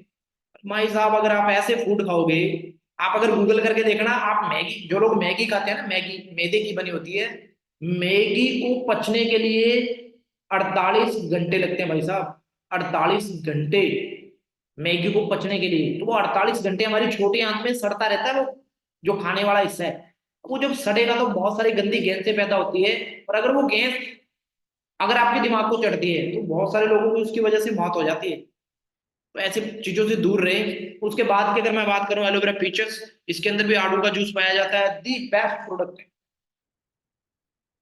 भाई साहब, अगर आप ऐसे फूड खाओगे, आप अगर गूगल करके देखना, आप मैगी, जो लोग मैगी खाते हैं ना, मैगी मैदे की बनी होती है, मैगी को पचने के लिए 48 घंटे लगते हैं भाई साहब, 48 घंटे मैगी को पचने के लिए। तो वो 48 घंटे हमारी छोटी आंत में सड़ता रहता है, वो जो खाने वाला हिस्सा है, वो जब सड़ेगा तो बहुत सारी गंदी गैसें पैदा होती है, और अगर वो गैस अगर आपके दिमाग को चढ़ती है तो बहुत सारे लोगों को उसकी वजह से मौत हो जाती है। तो ऐसी चीजों से दूर रहे। उसके बाद की अगर मैं बात करूं, एलोवेरा पीचस, इसके अंदर भी आड़ू का जूस पाया जाता है, दी बेस्ट प्रोडक्ट है।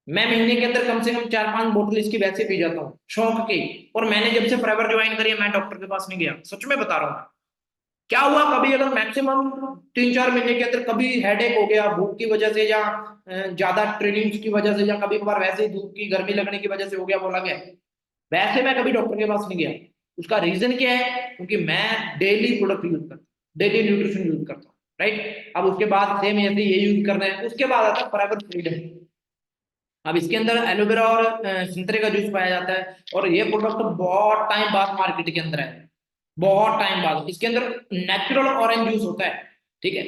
मैं महीने के अंदर कम से कम 4-5 बोतल इसकी वैसे पी जाता हूँ शौक की। और मैंने जब से फॉरएवर ज्वाइन करी है, मैं डॉक्टर के पास नहीं गया, सच में बता रहा हूँ। क्या हुआ, कभी अगर मैक्सिमम 3-4 महीने के अंदर कभी हेडेक हो गया भूख की वजह से, या ज्यादा ट्रेनिंग की वजह से, या कभी कभार वैसे ही धूप की गर्मी लगने की वजह से हो गया, बोला गया, वैसे मैं कभी डॉक्टर के पास नहीं गया। उसका रीजन क्या है, क्योंकि मैं डेली प्रोडक्ट यूज करता हूँ, डेली न्यूट्रिशन यूज करता हूँ, राइट। अब उसके बाद सेम ऐसे ये यूज करना है। उसके बाद आता है फॉरएवर फ्रीडम। अब इसके अंदर एलोवेरा और संतरे का जूस पाया जाता है, और ये प्रोडक्ट बहुत टाइम बाद मार्केट के अंदर है, बहुत टाइम बाद। इसके अंदर नेचुरल ऑरेंज जूस होता है, ठीक है।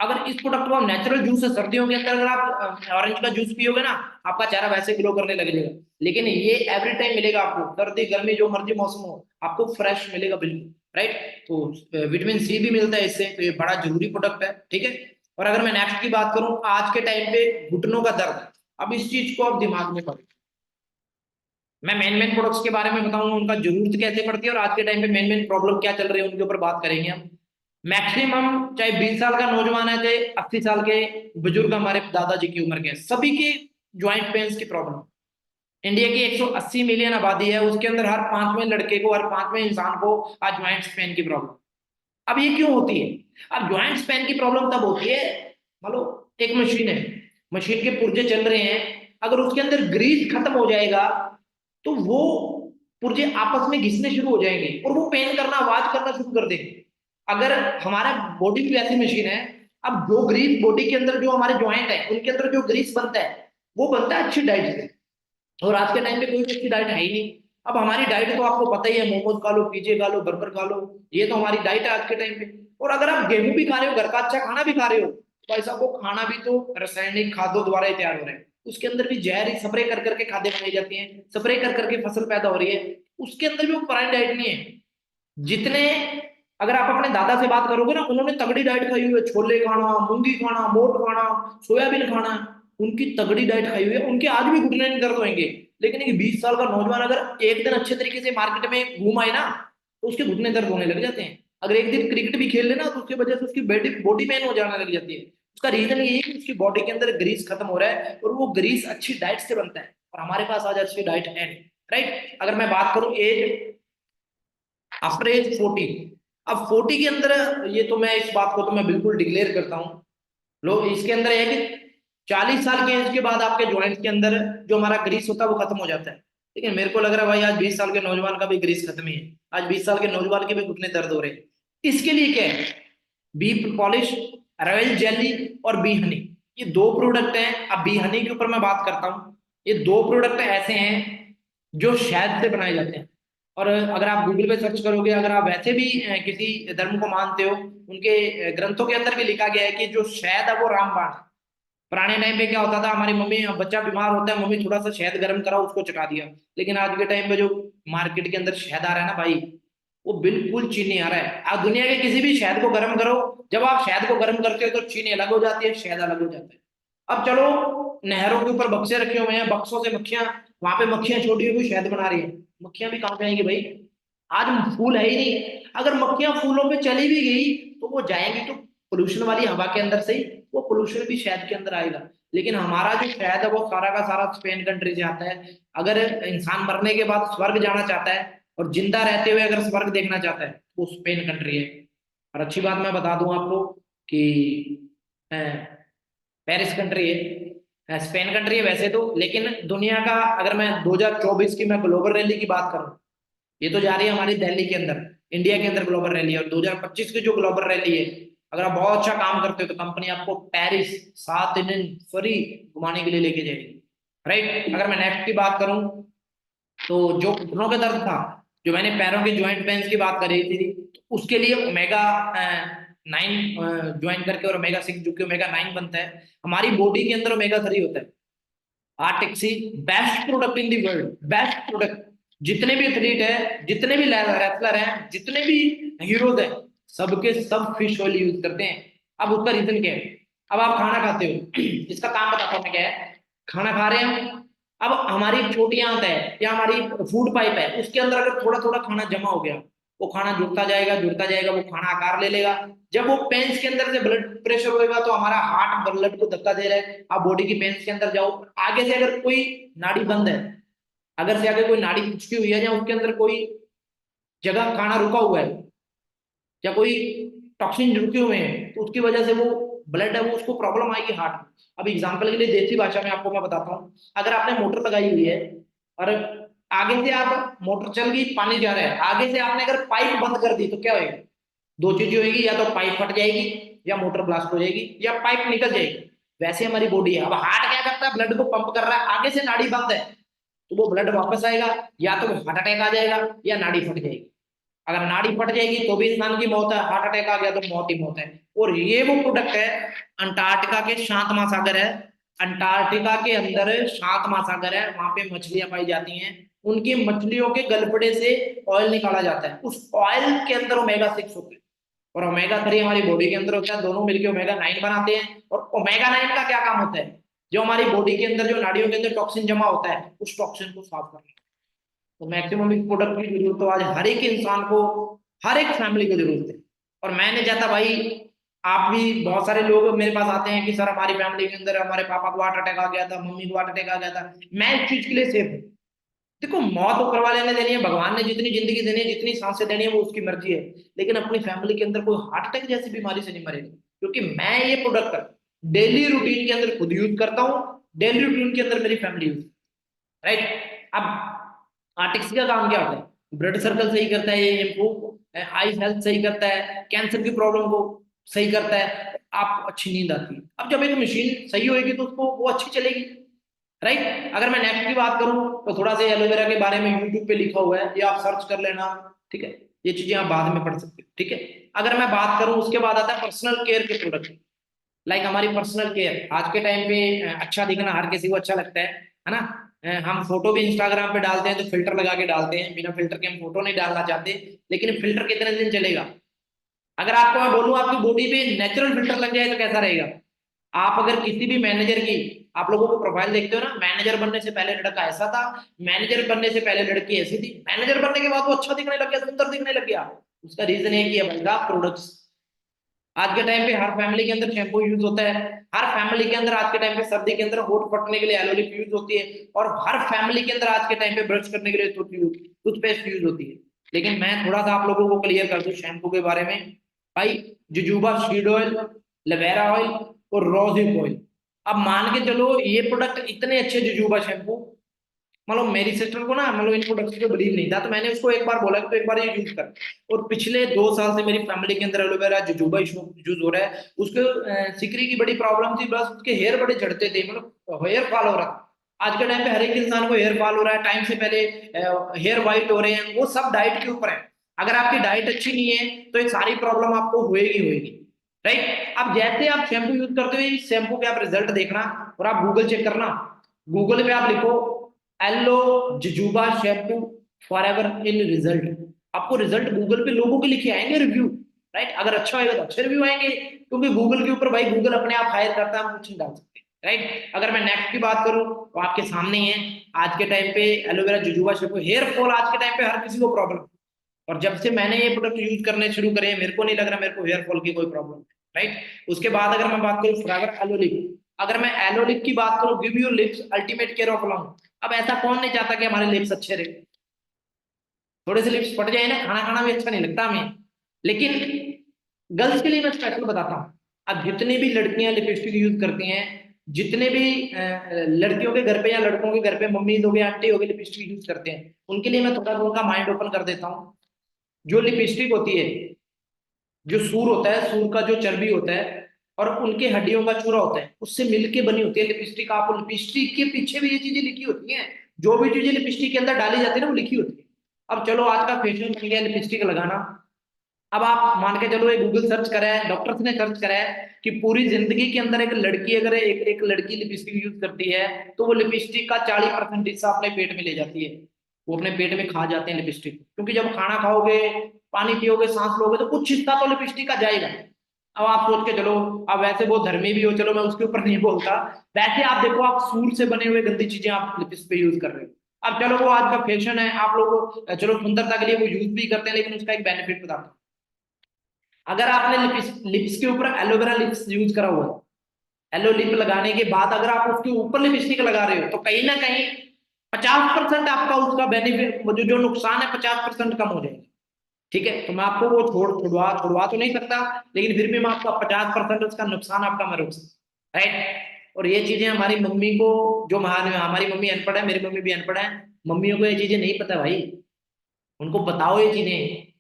अगर इस प्रोडक्ट को नेचुरल जूस है, सर्दियों के अंदर अगर आप ऑरेंज का जूस पियोगे ना, आपका चेहरा वैसे ग्लो करने लग जाएगा। लेकिन ये एवरी टाइम मिलेगा आपको, सर्दी गर्मी जो मर्जी मौसम हो, आपको फ्रेश मिलेगा बिल्कुल, राइट। तो विटामिन सी भी मिलता है इससे, तो ये बड़ा जरूरी प्रोडक्ट है, ठीक है। और अगर मैं नेक्स्ट की बात करूं, आज के टाइम पे घुटनों का दर्द, अब इस चीज को आप दिमाग में करो। मैं मेन मेन प्रोडक्ट्स के बारे में बताऊंगा, उनका जरूरत कैसे पड़ती है, और आज के टाइम पे मेन मेन प्रॉब्लम क्या चल रही है, उनके ऊपर बात करेंगे हम। मैक्सिमम चाहे 20 साल का नौजवान है, चाहे 80 साल के बुजुर्ग, हमारे दादाजी की उम्र के, सभी के ज्वाइंट पेन्स की प्रॉब्लम। इंडिया की 180 मिलियन आबादी है, उसके अंदर हर 5वें लड़के को, हर 5वें इंसान को आज ज्वाइंट पेन की प्रॉब्लम। अब ये क्यों होती है? अब ज्वाइंट पेन की प्रॉब्लम तब होती है, मतलब एक मशीन है, मशीन के पुर्जे चल रहे हैं, अगर उसके अंदर ग्रीस खत्म हो जाएगा तो वो पुर्जे आपस में घिसने शुरू हो जाएंगे, और वो पेन करना, आवाज करना शुरू कर देंगे। अगर हमारा बॉडी भी ऐसी मशीन है, अब जो ग्रीस बॉडी के अंदर, जो हमारे ज्वाइंट है उनके अंदर जो ग्रीस बनता है, वो बनता है अच्छी डाइट से, और आज के टाइम पे कोई भी अच्छी डाइट है ही नहीं। अब हमारी डाइट तो आपको पता ही है, मोमोज खा लो, पिज्जे खा लो, बर्गर खा लो, ये तो हमारी डाइट है आज के टाइम पे। और अगर आप गेहूं भी खा रहे हो, घर का अच्छा खाना भी खा रहे हो, तो ऐसा वो खाना भी तो रासायनिक खादों द्वारा ही तैयार हो रहा है। उसके अंदर भी जहर स्प्रे कर करके खादें बनाई जाती हैं, स्प्रे कर करके फसल पैदा हो रही है। उसके अंदर भी वो पुरानी डाइट नहीं है। जितने, अगर आप अपने दादा से बात करोगे ना, उन्होंने तगड़ी डाइट खाई हुई है, छोले खाना, मूंगी खाना, मोट खाना, सोयाबीन खाना, उनकी तगड़ी डाइट खाई हुई है, उनके आज भी घुटने नहीं दर्द होंगे। लेकिन एक 20 साल का नौजवान अगर एक दिन अच्छे तरीके से मार्केट में घूम आए ना, तो उसके घुटने दर्द होने लग जाते हैं। अगर एक दिन क्रिकेट भी खेल लेना, तो उसकी वजह से उसकी बॉडी बॉडी पेन हो जाने लग जाती है। उसका रीजन ये है कि उसकी बॉडी के अंदर ग्रीस खत्म हो रहा है, और वो ग्रीस अच्छी डाइट से बनता है, और हमारे पास आज अच्छी डाइट है नहीं। राइट, अगर मैं बात करूं एज, आफ्टर एज 40, अब 40 के अंदर, ये तो मैं इस बात को तो मैं बिल्कुल डिक्लेयर करता हूँ, लोग इसके अंदर है कि 40 साल के एज के बाद आपके ज्वाइंट के अंदर जो हमारा ग्रीस होता है वो खत्म हो जाता है। लेकिन मेरे को लग रहा है भाई आज 20 साल के नौजवान का भी ग्रीस खत्म ही है। आज 20 साल के नौजवान के भी घुटने दर्द हो रहे हैं। इसके लिए क्या है? बी पॉलिश, रॉयल जेली और बी हनी, ये दो प्रोडक्ट हैं। अब बी हनी के ऊपर मैं बात करता हूँ। ये दो प्रोडक्ट ऐसे हैं जो शहद से बनाए जाते हैं। और अगर आप गूगल पे सर्च करोगे, अगर आप वैसे भी किसी धर्म को मानते हो, उनके ग्रंथों के अंदर भी लिखा गया है कि जो शहद है वो रामबाण है। पुराने टाइम पे क्या होता था, हमारी मम्मी, बच्चा बीमार होता है, मम्मी थोड़ा सा शहद गर्म करा उसको चखा दिया। लेकिन आज के टाइम पे जो मार्केट के अंदर शहद आ रहा है ना भाई, वो बिल्कुल चीनी आ रहा है। आप दुनिया के किसी भी शहद को गर्म करो, जब आप शहद को गर्म करते हो तो चीनी अलग हो जाती है, शहद अलग हो जाता है। अब चलो, नहरों के ऊपर बक्से रखे हुए हैं, बक्सों से मक्खियां, वहां पे मक्खियां छोटी हुई शहद बना रही है। मक्खियां भी कहाँ पे आएंगी भाई? आज फूल है ही नहीं। अगर मक्खियां फूलों पे चली भी गई, तो वो जाएंगी तो पोल्यूशन वाली हवा के अंदर से ही, वो पोल्यूशन भी शहद के अंदर आएगा। लेकिन हमारा जो शहद है वो सारा का सारा स्पेन कंट्री से आता है। अगर इंसान मरने के बाद स्वर्ग जाना चाहता है, और जिंदा रहते हुए अगर स्वर्ग देखना चाहता है, वो स्पेन कंट्री है। और अच्छी बात मैं बता दूं आपको कि पेरिस कंट्री है, स्पेन कंट्री है वैसे तो। लेकिन दुनिया का, अगर मैं 2024 की मैं ग्लोबल रैली की बात करूं, ये तो जा रही है हमारी दिल्ली के अंदर, इंडिया के अंदर ग्लोबल रैली है। और 2025 की जो ग्लोबल रैली है, अगर आप बहुत अच्छा काम करते हो तो कंपनी आपको पेरिस 7 दिन फ्री घुमाने के लिए लेके जाएगी। राइट, अगर मैं नेक्स्ट की बात करूं, तो जो घुटनों का दर्द था, जो मैंने पैरों के ज्वाइंट पेन्स की बात करी थी, तो उसके लिए ओमेगा 9 ज्वाइन करके, और ओमेगा 6 जो कि ओमेगा 9 बनता है, हमारी बॉडी के अंदर ओमेगा 3 होता है। Arctic Sea best product in the world, best product. जितने भी एथलीट है, जितने भी रेसलर हैं, जितने भी हीरोज हैं, सबके सब फिश ऑयल यूज करते हैं। अब उसका रीजन क्या है? अब आप खाना खाते हो, इसका काम बताता हूँ मैं क्या है। खाना खा रहे हैं हम, अब हमारी एक छोटी आंत है या हमारी फूड पाइप है, उसके अंदर अगर थोड़ा थोड़ा खाना जमा हो गया, वो खाना जुड़ता जाएगा, वो खाना आकार ले लेगा। जब वो पेन्स के अंदर से ब्लड प्रेशर होएगा, तो हमारा हार्ट ब्लड को धक्का दे रहा है, आप बॉडी की पेन्स के अंदर जाओ। आगे से अगर कोई नाड़ी बंद है, अगर से आगे कोई नाड़ी खिंचती हुई है, या उसके अंदर कोई जगह खाना रुका हुआ है, या कोई टॉक्सिन रुके हुए हैं, तो उसकी वजह से वो ब्लड है वो, उसको प्रॉब्लम आएगी हार्ट में। अब एग्जांपल के लिए देसी भाषा में आपको मैं बताता हूँ, अगर आपने मोटर लगाई हुई है, और आगे से आप, मोटर चल गई, पानी जा रहा है, आगे से आपने अगर पाइप बंद कर दी, तो क्या होएगा? दो चीजें होगी, या तो पाइप फट जाएगी, या मोटर ब्लास्ट हो जाएगी, या पाइप निकल जाएगी। वैसे हमारी बॉडी है। अब हार्ट क्या करता है? ब्लड को पंप कर रहा है, आगे से नाड़ी बंद है, तो वो ब्लड वापस आएगा, या तो हार्ट अटैक आ जाएगा, या नाड़ी फट जाएगी। अगर नाड़ी फट जाएगी तो भी इंसान की मौत है, हार्ट अटैक आ गया तो मौत ही मौत है। और ये वो प्रोडक्ट है, अंटार्कटिका के शांत महासागर है, अंटार्कटिका के अंदर शांत महासागर है, वहां पे मछलियां पाई जाती हैं। उनकी मछलियों के गलफड़े से ऑयल निकाला जाता है, उस ऑयल के अंदर ओमेगा 6 होते हैं, और ओमेगा 3 हमारी बॉडी के अंदर होता है। दोनों मिलकर ओमेगा 9 बनाते हैं। और ओमेगा 9 का क्या काम होता है? जो हमारी बॉडी के अंदर, जो नाड़ियों के अंदर टॉक्सिन जमा होता है, उस टॉक्सिन को साफ करना। तो मैक्सिमम इस प्रोडक्ट की जरूरत तो आज हर एक इंसान को, हर एक फैमिली को जरूरत है। और मैं नहीं चाहता भाई, आप भी, बहुत सारे लोग मेरे पास आते हैं कि सर हमारी फैमिली के अंदर हमारे पापा को हार्ट अटैक आ गया था, मम्मी को हार्ट अटैक आ गया था। मैं इस चीज के लिए सेफ हूँ। देखो, मौत ऊपर वाले ने देनी है, भगवान ने जितनी जिंदगी देनी है, जितनी सांसें देनी है, वो उसकी मर्जी है। लेकिन अपनी फैमिली के अंदर कोई हार्ट अटैक जैसी बीमारी से नहीं मरेगा, क्योंकि मैं ये प्रोडक्ट डेली रूटीन के अंदर खुद यूज करता हूँ, डेली रूटीन के अंदर मेरी फैमिली यूज। राइट। अब आर्टिक्स का काम क्या होता है? ब्लड सर्कल सही करता है, ये इम्प्रूव आई हेल्थ सही करता है, कैंसर की प्रॉब्लम को सही करता है, आपको अच्छी नींद आती है। अब जब एक मशीन सही होगी तो उसको वो अच्छी चलेगी। राइट। अगर मैं नेक्स्ट की बात करूं तो थोड़ा सा एलोवेरा के बारे में यूट्यूब पे लिखा हुआ है, ये आप सर्च कर लेना, ठीक है। ये चीजें आप बाद में पढ़ सकते हो, ठीक है। अगर मैं बात करूं उसके बाद आता है पर्सनल केयर के प्रोडक्ट, लाइक हमारी पर्सनल केयर। आज के टाइम पे अच्छा दिखना हर किसी को अच्छा लगता है ना। हम फोटो भी इंस्टाग्राम पे डालते हैं तो फिल्टर लगा के डालते हैं, बिना फिल्टर के हम फोटो नहीं डालना चाहते। लेकिन फिल्टर कितने दिन चलेगा? अगर आपको मैं बोलूं आपकी बॉडी पे नेचुरल फिल्टर लग जाए तो कैसा रहेगा? आप अगर किसी भी मैनेजर की, आप लोगों को प्रोफाइल देखते हो ना, मैनेजर बनने से पहले लड़का ऐसा था, मैनेजर बनने से पहले लड़की ऐसी थी, मैनेजर बनने के बाद वो अच्छा दिखने लग गया, सुंदर दिखने लग गया। उसका रीजन एक ही है भाई साहब, प्रोडक्ट्स। आज के टाइम पे हर फैमिली के अंदर शैम्पू यूज होता है। हर फैमिली के अंदर आज के टाइम पे सर्दी के अंदर होठ फटने के लिए एलोलिप यूज होती है। और हर फैमिली के अंदर आज के टाइम पे ब्रश करने के लिए टूथपेस्ट यूज होती है। लेकिन मैं थोड़ा सा आप लोगों को क्लियर कर दूं शैम्पू के बारे में। भाई जुजूबा सीड ऑयल, लवेरा ऑयल और रोज ऑयल, अब मान के चलो ये प्रोडक्ट इतने अच्छे, जुजूबा शैम्पू, मतलब मेरी सिस्टर को ना, मतलब इन प्रोडक्ट्स पे बिलीव नहीं था, तो मैंने उसको एक बार बोला कि तो एक बार ये यूज कर। और पिछले 2 साल से मेरी फैमिली के अंदर एलोवेरा जुजुबा यूज हो रहा है। उसके सिकरी की बड़ी प्रॉब्लम थी, प्लस उसके हेयर बड़े झड़ते थे, मतलब हेयर फॉल हो रहा था। आज के टाइम पे हर एक इंसान को हेयर फॉल हो रहा है, टाइम से पहले हेयर वाइट हो रहे हैं, वो सब डाइट के ऊपर है। अगर आपकी डाइट अच्छी नहीं है तो ये सारी प्रॉब्लम आपको होएगी होएगी, राइट। अब जैसे आप शैम्पू यूज करते हो, इस शैम्पू के आप रिजल्ट देखना और आप गूगल चेक करना। गूगल पे आप लिखो aloe jojoba shampoo Forever in result, आपको रिजल्ट गूगल पे लोगों के लिखे आएंगे, रिव्यू, राइट। अगर अच्छा होगा तो अच्छे रिव्यू आएंगे, क्योंकि गूगल के ऊपर भाई गूगल अपने आप हायर करता है, हम कुछ नहीं डाल सकते, राइट। अगर मैं नेक्स्ट की बात करूं तो आपके सामने ही है आज के टाइम पे एलोवेरा जुजुबा शैम्पू। हेयर फॉल आज के टाइम पे हर किसी को प्रॉब्लम, और जब से मैंने ये प्रोडक्ट यूज करने शुरू करे मेरे को नहीं लग रहा मेरे को हेयर फॉल की कोई प्रॉब्लम है, राइट। उसके बाद अगर मैं बात करूं फॉरएवर एलो लिप, अगर मैं एलो लिप की बात करूं, give your lips ultimate care of long. अब ऐसा कौन नहीं चाहता कि हमारे लिप्स अच्छे रहे? थोड़े से लिप्स फट जाए ना, खाना खाना भी अच्छा नहीं लगता हमें। लेकिन गर्ल्स के लिए मैं स्पेशल बताता हूँ। अब जितनी भी लड़कियां लिपस्टिक यूज करती हैं, जितने भी लड़कियों के घर पे या लड़कों के घर पे मम्मी लोग या आंटी हो गए लिपस्टिक यूज करते हैं, उनके लिए मैं थोड़ा सा उनका माइंड ओपन कर देता हूँ। जो लिपस्टिक होती है, जो सूर होता है, सूर का जो चर्बी होता है और उनके हड्डियों का चूरा होता है, उससे मिलके बनी होती है लिपस्टिक। आप लिपस्टिक के पीछे भी ये चीजें लिखी होती हैं, जो भी चीजें लिपस्टिक के अंदर डाली जाती है ना वो लिखी होती है। अब चलो आज का फैशन बन गया लिपस्टिक लगाना। अब आप मान के चलो, एक गूगल सर्च करा है, डॉक्टर्स ने सर्च करा है कि पूरी जिंदगी के अंदर एक लड़की अगर एक लड़की लिपस्टिक यूज करती है तो वो लिपस्टिक का 40% हिस्सा अपने पेट में ले जाती है। वो अपने पेट में खा जाते हैं लिपस्टिक, क्योंकि जब खाना खाओगे, पानी पियोगे, सांस लोगे तो कुछ हिस्सा तो लिपस्टिक का जाएगा। अब आप सोच के चलो, अब वैसे वो धर्मी भी हो, चलो मैं उसके ऊपर नहीं बोलता, वैसे आप देखो आप सूर से बने हुए गंदी चीजें आप लिपस्टिक पे यूज कर रहे हो। अब चलो वो आज का फैशन है, आप लोग चलो सुंदरता के लिए वो यूज भी करते हैं, लेकिन उसका एक बेनिफिट बताता हूँ। अगर आपने लिप्स के ऊपर एलोवेरा लिप्स यूज करा हुआ है, एलो लिप लगाने के बाद अगर आप उसके ऊपर लिपस्टिक लगा रहे हो तो कहीं ना कहीं 50% आपका उसका बेनिफिट, जो नुकसान है 50% कम हो जाएगा, ठीक है। तो मैं आपको वो छुड़वा छुड़वा तो नहीं सकता, लेकिन फिर भी मैं आपका 50% उसका नुकसान आपका मैं रोक सकता, राइट। और ये चीजें हमारी मम्मी को, जो महान, हमारी मम्मी अनपढ़ है, मेरी मम्मी भी अनपढ़ है, मम्मियों को ये चीजें नहीं पता भाई, उनको बताओ ये चीजें।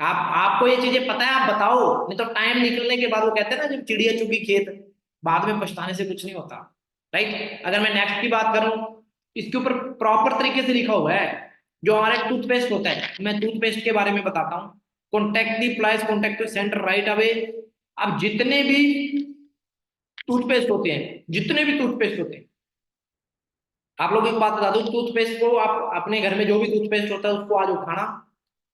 आप आपको ये चीजें पता है आप बताओ, नहीं तो टाइम निकलने के बाद वो कहते हैं ना, जब चिड़िया चुगी खेत, बाद में पछताने से कुछ नहीं होता, राइट। अगर मैं नेक्स्ट की बात करूं, इसके ऊपर प्रॉपर तरीके से लिखा हुआ है। जो हमारे टूथपेस्ट होता है, मैं टूथपेस्ट के बारे में बताता हूँ। कॉन्टेक्ट दी प्लाइस कॉन्टेक्ट सेंटर राइट अवे। अब जितने भी टूथपेस्ट होते हैं, जितने भी टूथपेस्ट होते हैं, आप लोग एक बात बता दो, टूथपेस्ट को आप अपने घर में जो भी टूथपेस्ट होता है उसको आज उठाना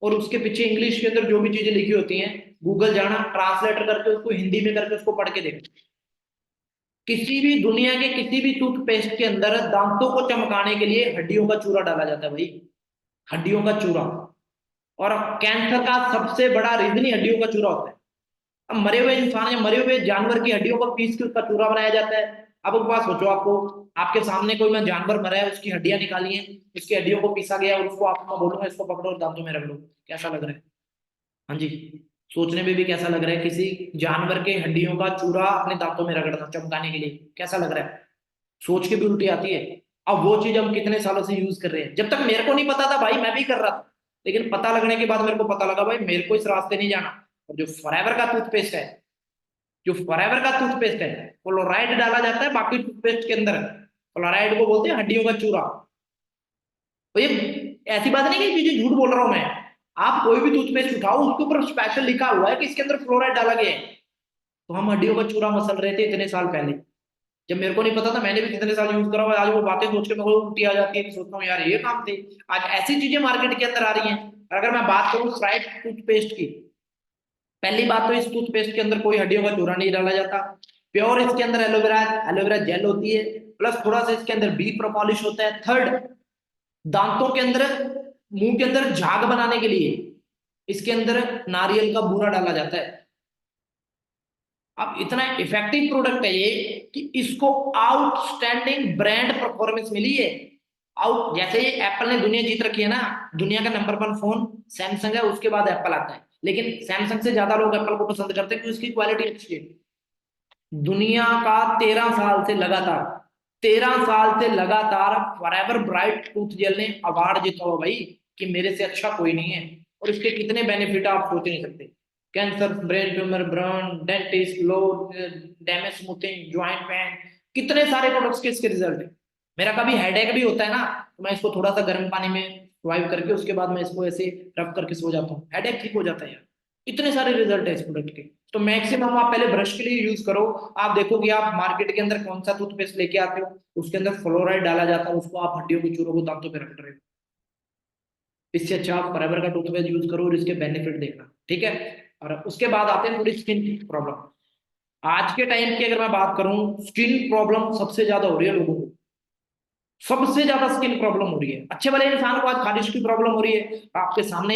और उसके पीछे इंग्लिश के अंदर जो भी चीजें लिखी होती हैं, गूगल जाना, ट्रांसलेटर करके उसको हिंदी में करके उसको पढ़ के देखो। किसी भी दुनिया के किसी भी टूथपेस्ट के अंदर दांतों को चमकाने के लिए हड्डियों का चूरा डाला जाता है भाई, हड्डियों का चूरा। और कैंसर का सबसे बड़ा रीजन ही हड्डियों का चूरा होता है। अब मरे हुए इंसान या मरे हुए जानवर की हड्डियों को पीस के उसका चूरा बनाया जाता है। अब एक बात सोचो, आपको आपके सामने कोई मैं जानवर मरा है, उसकी हड्डियां निकाली हैं, उसकी हड्डियों को पीसा गया और उसको आपको मैं बोलूंगा इसको पकड़ो और दांतों में रख लो, कैसा लग रहा है? हाँ जी, सोचने में भी कैसा लग रहा है? किसी जानवर के हड्डियों का चूरा अपने दांतों में रगड़ना चमकाने के लिए, कैसा लग रहा है? सोच के भी उल्टी आती है। अब वो चीज हम कितने सालों से यूज कर रहे हैं, जब तक मेरे को नहीं पता था भाई मैं भी कर रहा था, लेकिन पता लगने के बाद मेरे को पता लगा भाई मेरे को इस रास्ते नहीं जाना। और जो फॉरएवर का टूथपेस्ट है, जो फॉरएवर का टूथपेस्ट है, फ्लोराइड डाला जाता है बाकी टूथपेस्ट के अंदर, फ्लोराइड को बोलते हैं हड्डियों का चूरा। तो ये ऐसी बात नहीं कि चीजें झूठ बोल रहा हूं मैं। आप कोई भी टूथपेस्ट उठाओ, उसके ऊपर स्पेशल लिखा हुआ है कि इसके अंदर फ्लोराइड डाला गया है। तो हम हड्डियों का चूरा मसल रहे थे इतने साल पहले, जब मेरे को नहीं पता था। मैंने भी कितने साल यूज करा हुआ है। आज वो बातें सोच के मेरे को उल्टी आ जाती है कि सोचता हूँ यार ये काम थे। आज ऐसी चीजें मार्केट के अंदर आ रही हैं। और अगर मैं बात करूँ फ्राइड टूथपेस्ट की, पहली बात तो इस टूथपेस्ट के अंदर कोई हड्डियों का चूरा नहीं डाला जाता। प्योर इसके अंदर एलोवेरा, एलोवेरा जेल होती है, प्लस थोड़ा सा इसके अंदर बी प्रोपॉलिश होता है। थर्ड, दांतों के अंदर, मुंह के अंदर झाग बनाने के लिए इसके अंदर नारियल का बूरा डाला जाता है। अब इतना इफेक्टिव प्रोडक्ट है ये कि इसको आउटस्टैंडिंग ब्रांड परफॉर्मेंस मिली है। आउट, जैसे एप्पल ने दुनिया जीत रखी है ना, दुनिया का नंबर 1 फोन सैमसंग है, उसके बाद एप्पल आता है। लेकिन सैमसंग से ज्यादा लोग एप्पल को पसंद करते हैं क्योंकि उसकी क्वालिटी अच्छी है। दुनिया का 13 साल से लगातार, 13 साल से लगातार फॉरएवर ब्राइट टूथ जेल ने अवार्ड जीता हुआ भाई, कि मेरे से अच्छा कोई नहीं है। और इसके कितने बेनिफिट आप सोच नहीं सकते। कैंसर, ब्रेन ट्यूमर, ब्रन, डेंटिस्ट, लो डैमेज, स्मूथिंग, ज्वाइंट पेन, कितने सारे प्रोडक्ट्स के इसके रिजल्ट है। मेरा कभी हेडेक भी होता है ना, तो मैं इसको थोड़ा सा गर्म पानी में स्वाइप करके उसके बाद मैं इसको ऐसे रब करके सो जाता हूँ, हेडेक ठीक हो जाता है यार। इतने सारे रिजल्ट है इस प्रोडक्ट के। तो मैक्सिमम आप पहले ब्रश के लिए यूज करो। आप देखोगे आप मार्केट के अंदर कौन सा टूथपेस्ट लेके आते हो, उसके अंदर फ्लोराइड डाला जाता है, उसको आप हड्डियों के चूरों को दांतों पे रख रहे हो। इससे अच्छा आप फॉरएवर का टूथपेस्ट यूज करो और इसके बेनिफिट देखना, ठीक है। और उसके बाद आते हैं थोड़ी स्किन प्रॉब्लम। आज के टाइम की अगर मैं बात करूं, स्किन प्रॉब्लम सबसे ज्यादा हो रही है लोगों को। सबसे ज्यादा स्किन प्रॉब्लम हो रही है। अच्छे वाले इंसान को आज खारिश की प्रॉब्लम हो रही है, आपके सामने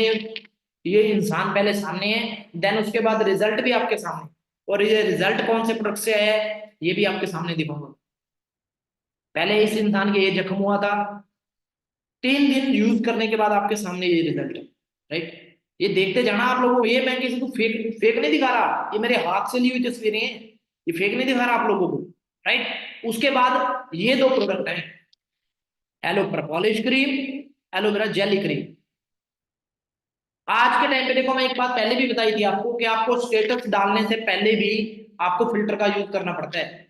ये इंसान पहले सामने है, देन उसके बाद रिजल्ट भी आपके सामने। और ये रिजल्ट कौन से प्रोडक्ट से आया है ये भी आपके सामने दिखाऊंगा। पहले इस इंसान के ये जख्म हुआ था, 3 दिन यूज करने के बाद आपके सामने ये रिजल्ट है, राइट। ये देखते जाना आप लोगों को। ये मैं किसी को फेक फेक नहीं दिखा रहा, ये मेरे हाथ से ली हुई तस्वीरें हैं, ये फेक नहीं दिखा रहा आप लोगों को, राइट। उसके बाद ये 2 प्रोडक्ट हैं, aloe propolis cream, aloe vera jelly cream. आज के टाइम पे देखो, मैं एक बात पहले भी बताई थी आपको कि आपको स्टेटस डालने से पहले भी आपको फिल्टर का यूज करना पड़ता है।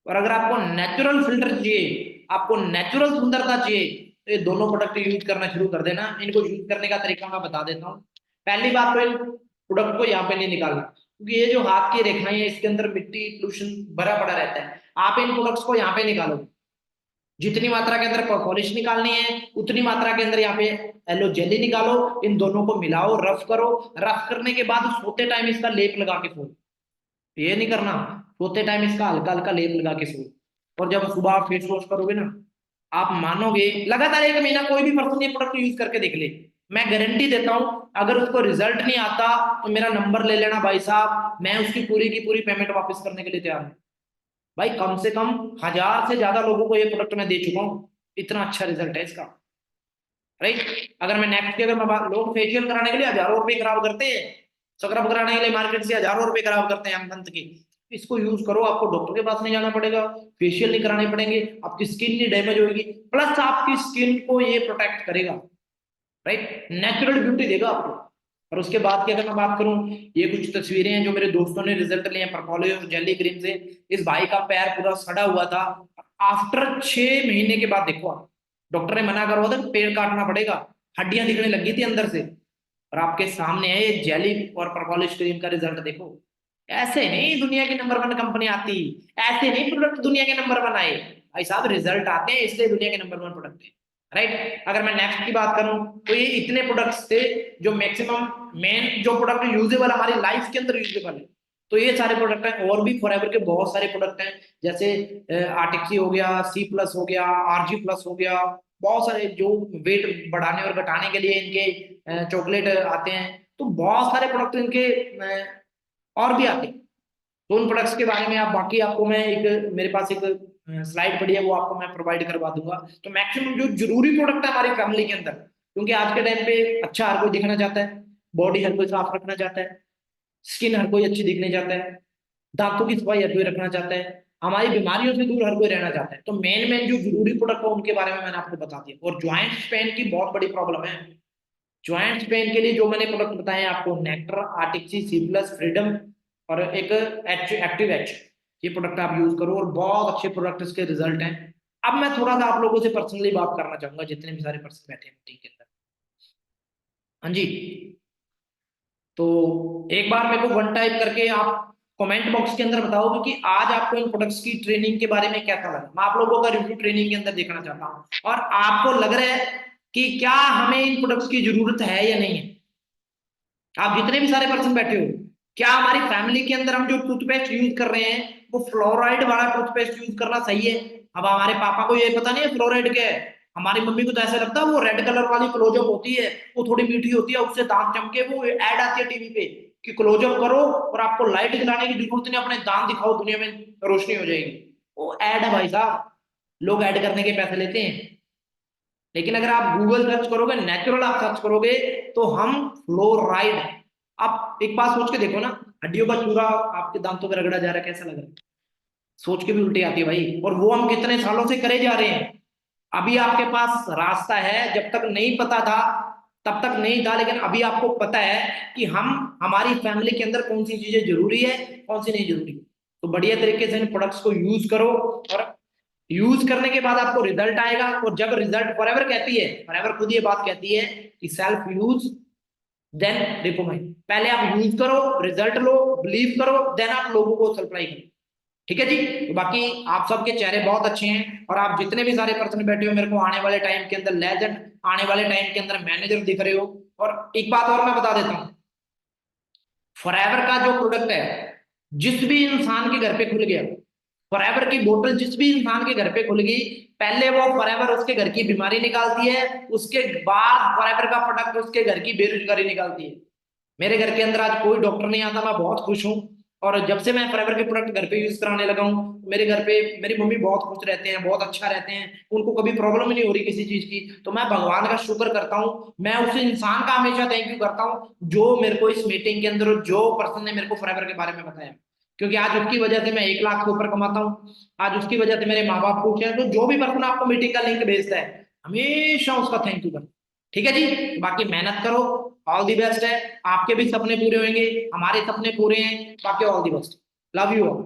और अगर आपको नेचुरल फिल्टर चाहिए, आपको नेचुरल सुंदरता चाहिए, तो ये दोनों प्रोडक्ट यूज करना शुरू कर देना। इनको यूज करने का तरीका मैं बता देता हूँ। पहली बात तो इन प्रोडक्ट को यहाँ पे नहीं निकालना, क्योंकि ये जो हाथ की रेखाएं हैं इसके अंदर मिट्टी पोल्यूशन भरा पड़ा रहता है। आप इन प्रोडक्ट्स को यहाँ पे निकालो, जितनी मात्रा के अंदर पॉलिश निकालनी है उतनी मात्रा के अंदर यहाँ पे एलो जेली निकालो। इन दोनों को मिलाओ, रफ करो। रफ करने के बाद सोते टाइम इसका लेप लगा के सो। ये नहीं करना, सोते टाइम इसका हल्का हल्का लेप लगा के सो। और जब सुबह आप फेस वॉश करोगे ना, आप मानोगे, लगातार 1 महीना कोई भी पर्सन ये प्रोडक्ट यूज करके देख ले, मैं गारंटी देता हूं, अगर उसको रिजल्ट नहीं आता तो मेरा नंबर ले लेना भाई साहब, मैं उसकी पूरी की पूरी पेमेंट वापस करने के लिए तैयार हूं। भाई कम से कम 1000 से ज्यादा लोगों को ये प्रोडक्ट मैं दे चुका हूँ, इतना अच्छा रिजल्ट है इसका, राइट। अगर मैं नेक्स्ट की अगर मैं लोग फेशियल कराने के लिए हजारों रुपए खराब करते हैं, स्क्रब कराने के लिए मार्केट से हजारों रुपए खराब करते हैं मंथ की। इसको यूज करो, आपको डॉक्टर के पास नहीं जाना पड़ेगा, फेशियल नहीं कराने पड़ेंगे, आपकी स्किन नहीं डैमेज होगी, प्लस आपकी स्किन को ये प्रोटेक्ट करेगा, राइट। नेचुरल ब्यूटी देगा आपको। और उसके बाद की अगर मैं बात करूं, ये कुछ तस्वीरें हैं जो मेरे दोस्तों ने रिजल्ट लिए हैं परपॉलिश और जेली क्रीम से। इस भाई का पैर पूरा सड़ा हुआ था, आफ्टर 6 महीने के बाद देखो आप, डॉक्टर ने मना करा था कि पेड़ काटना पड़ेगा, हड्डियां दिखने लगी थी अंदर से। और आपके सामने है ये जेली और परपॉलिश क्रीम का रिजल्ट देखो। ऐसे नहीं दुनिया की नंबर 1 कंपनी आती, ऐसे नहीं प्रोडक्ट दुनिया के नंबर 1 आए, भाई साहब रिजल्ट आते हैं इसलिए दुनिया के नंबर 1 प्रोडक्ट है, राइट। अगर मैं नेक्स्ट की बात करूं, तो ये इतने प्रोडक्ट्स थे जो मैक्सिमम मेन जो प्रोडक्ट यूजेबल हमारी लाइफ के अंदर यूजेबल है। तो ये सारे प्रोडक्ट हैं, और भी फॉरएवर के बहुत सारे प्रोडक्ट हैं, जैसे आर्टिक्सी हो गया, सी प्लस हो गया, आरजी प्लस हो गया, बहुत सारे जो वेट बढ़ाने और घटाने के लिए इनके चॉकलेट आते हैं। तो बहुत सारे प्रोडक्ट इनके और भी आते हैं। तो उन प्रोडक्ट्स के बारे में आप बाकी आपको मैं एक मेरे पास एक स्लाइड पड़ी है, वो आपको मैं प्रोवाइड करवा दूंगा। तो मैक्सिमम जो जरूरी प्रोडक्ट है हमारी फैमिली के अंदर, क्योंकि आज के टाइम पे अच्छा हर कोई दिखना चाहता है, बॉडी हर कोई साफ रखना चाहता है, स्किन हर कोई अच्छी दिखने चाहता है, दांतों की सफाई हर कोई रखना चाहता है, हमारी बीमारियों से दूर हर कोई रहना चाहता है। तो मेन मेन जो जरूरी प्रोडक्ट है उनके बारे में मैंने आपको बता दिया। और ज्वाइंट पेन की बहुत बड़ी प्रॉब्लम है। ज्वाइंट पेन के लिए जो मैंने प्रोडक्ट बताए आपको, नेक्टर, आर्टिक्सी, सी प्लस, फ्रीडम और एक एच एक्टिव एच, ये प्रोडक्ट आप यूज करो और बहुत अच्छे प्रोडक्ट इसके रिजल्ट हैं। अब मैं थोड़ा सा आप लोगों से पर्सनली बात करना चाहूंगा, जितने भी सारे पर्सन बैठे हैं मीटिंग के अंदर। हाँ जी, तो एक बार मेरे को वन टाइप करके आप कमेंट बॉक्स के अंदर बताओगे कि आज आपको इन प्रोडक्ट्स की ट्रेनिंग के बारे में कैसा लगा। मैं आप लोगों का रिव्यू ट्रेनिंग के अंदर देखना चाहता हूँ, और आपको लग रहा है कि क्या हमें इन प्रोडक्ट्स की जरूरत है या नहीं है। आप जितने भी सारे पर्सन बैठे हो, क्या हमारी फैमिली के अंदर हम जो टूथपेस्ट यूज कर रहे हैं वो फ्लोराइड वाला टूथपेस्ट यूज करना सही है। अब हमारे पापा को ये पता नहीं है फ्लोराइड क्या है, हमारी मम्मी को तो ऐसा लगता है वो रेड कलर वाली क्लोजअप होती है, वो थोड़ी मीठी होती है, उससे दांत चमके, वो ऐड आती है टीवी पे कि क्लोजअप करो और आपको लाइट जलाने की जरूरत नहीं, अपने दांत दिखाओ दुनिया में रोशनी हो जाएगी। वो ऐड है भाई साहब, लोग ऐड करने के पैसे लेते हैं। लेकिन अगर आप गूगल सर्च करोगे, नेचुरल आप सर्च करोगे, तो हम फ्लोराइड, आप एक बात सोच के देखो ना, हड्डियों का चूरा आपके दांतों पे रगड़ा जा रहा है, कैसा लग रहा है, सोच के भी उल्टी आती है भाई। और वो हम कितने सालों से करे जा रहे हैं। अभी आपके पास रास्ता है, जब तक नहीं पता था तब तक नहीं था, लेकिन अभी आपको पता है कि हम हमारी फैमिली के अंदर कौन सी चीजें जरूरी है, कौन सी नहीं जरूरी। तो बढ़िया तरीके से इन प्रोडक्ट्स को यूज करो, और यूज करने के बाद आपको रिजल्ट आएगा। और जब रिजल्ट, फॉरएवर कहती है, फॉरएवर खुद ये बात कहती है कि सेल्फ यूज देन रिकमेंड, पहले आप यूज करो, रिजल्ट लो, बिलीव करो, देन आप लोगों को सप्लाई करो। ठीक है जी। तो बाकी आप सबके चेहरे बहुत अच्छे हैं, और आप जितने भी सारे पर्सन बैठे हो मेरे को आने वाले टाइम के अंदर लेजेंड, आने वाले टाइम के अंदर मैनेजर दिख रहे हो। और एक बात और मैं बता देता हूँ, फॉरएवर का जो प्रोडक्ट है, जिस भी इंसान के घर पे खुल गया, फॉरएवर की बोतल जिस भी इंसान के घर पे खुल गई, पहले वो फॉरएवर उसके घर की बीमारी निकालती है, उसके बाद फॉरएवर का प्रोडक्ट उसके घर की बेरोजगारी निकालती है। मेरे घर के अंदर आज कोई डॉक्टर नहीं आता, मैं बहुत खुश हूँ। और जब से मैं फॉरएवर के प्रोडक्ट घर पे यूज कराने लगा हूँ, मेरे घर पे मेरी मम्मी बहुत खुश रहते हैं, बहुत अच्छा रहते हैं, उनको कभी प्रॉब्लम ही नहीं हो रही किसी चीज की। तो मैं भगवान का शुक्र करता हूँ, मैं उस इंसान का हमेशा थैंक यू करता हूँ जो मेरे को इस मीटिंग के अंदर, जो पर्सन ने मेरे को फॉरएवर के बारे में बताया। क्योंकि आज उसकी वजह से मैं 1 लाख से ऊपर कमाता हूँ, आज उसकी वजह से मेरे माँ बाप खुश हैं। तो जो भी पर्सन आपको मीटिंग का लिंक भेजता है, हमेशा उसका थैंक यू करता हूं। ठीक है जी, बाकी मेहनत करो, ऑल दी बेस्ट है। आपके भी सपने पूरे होंगे, हमारे सपने पूरे हैं, बाकी all the best, love you all.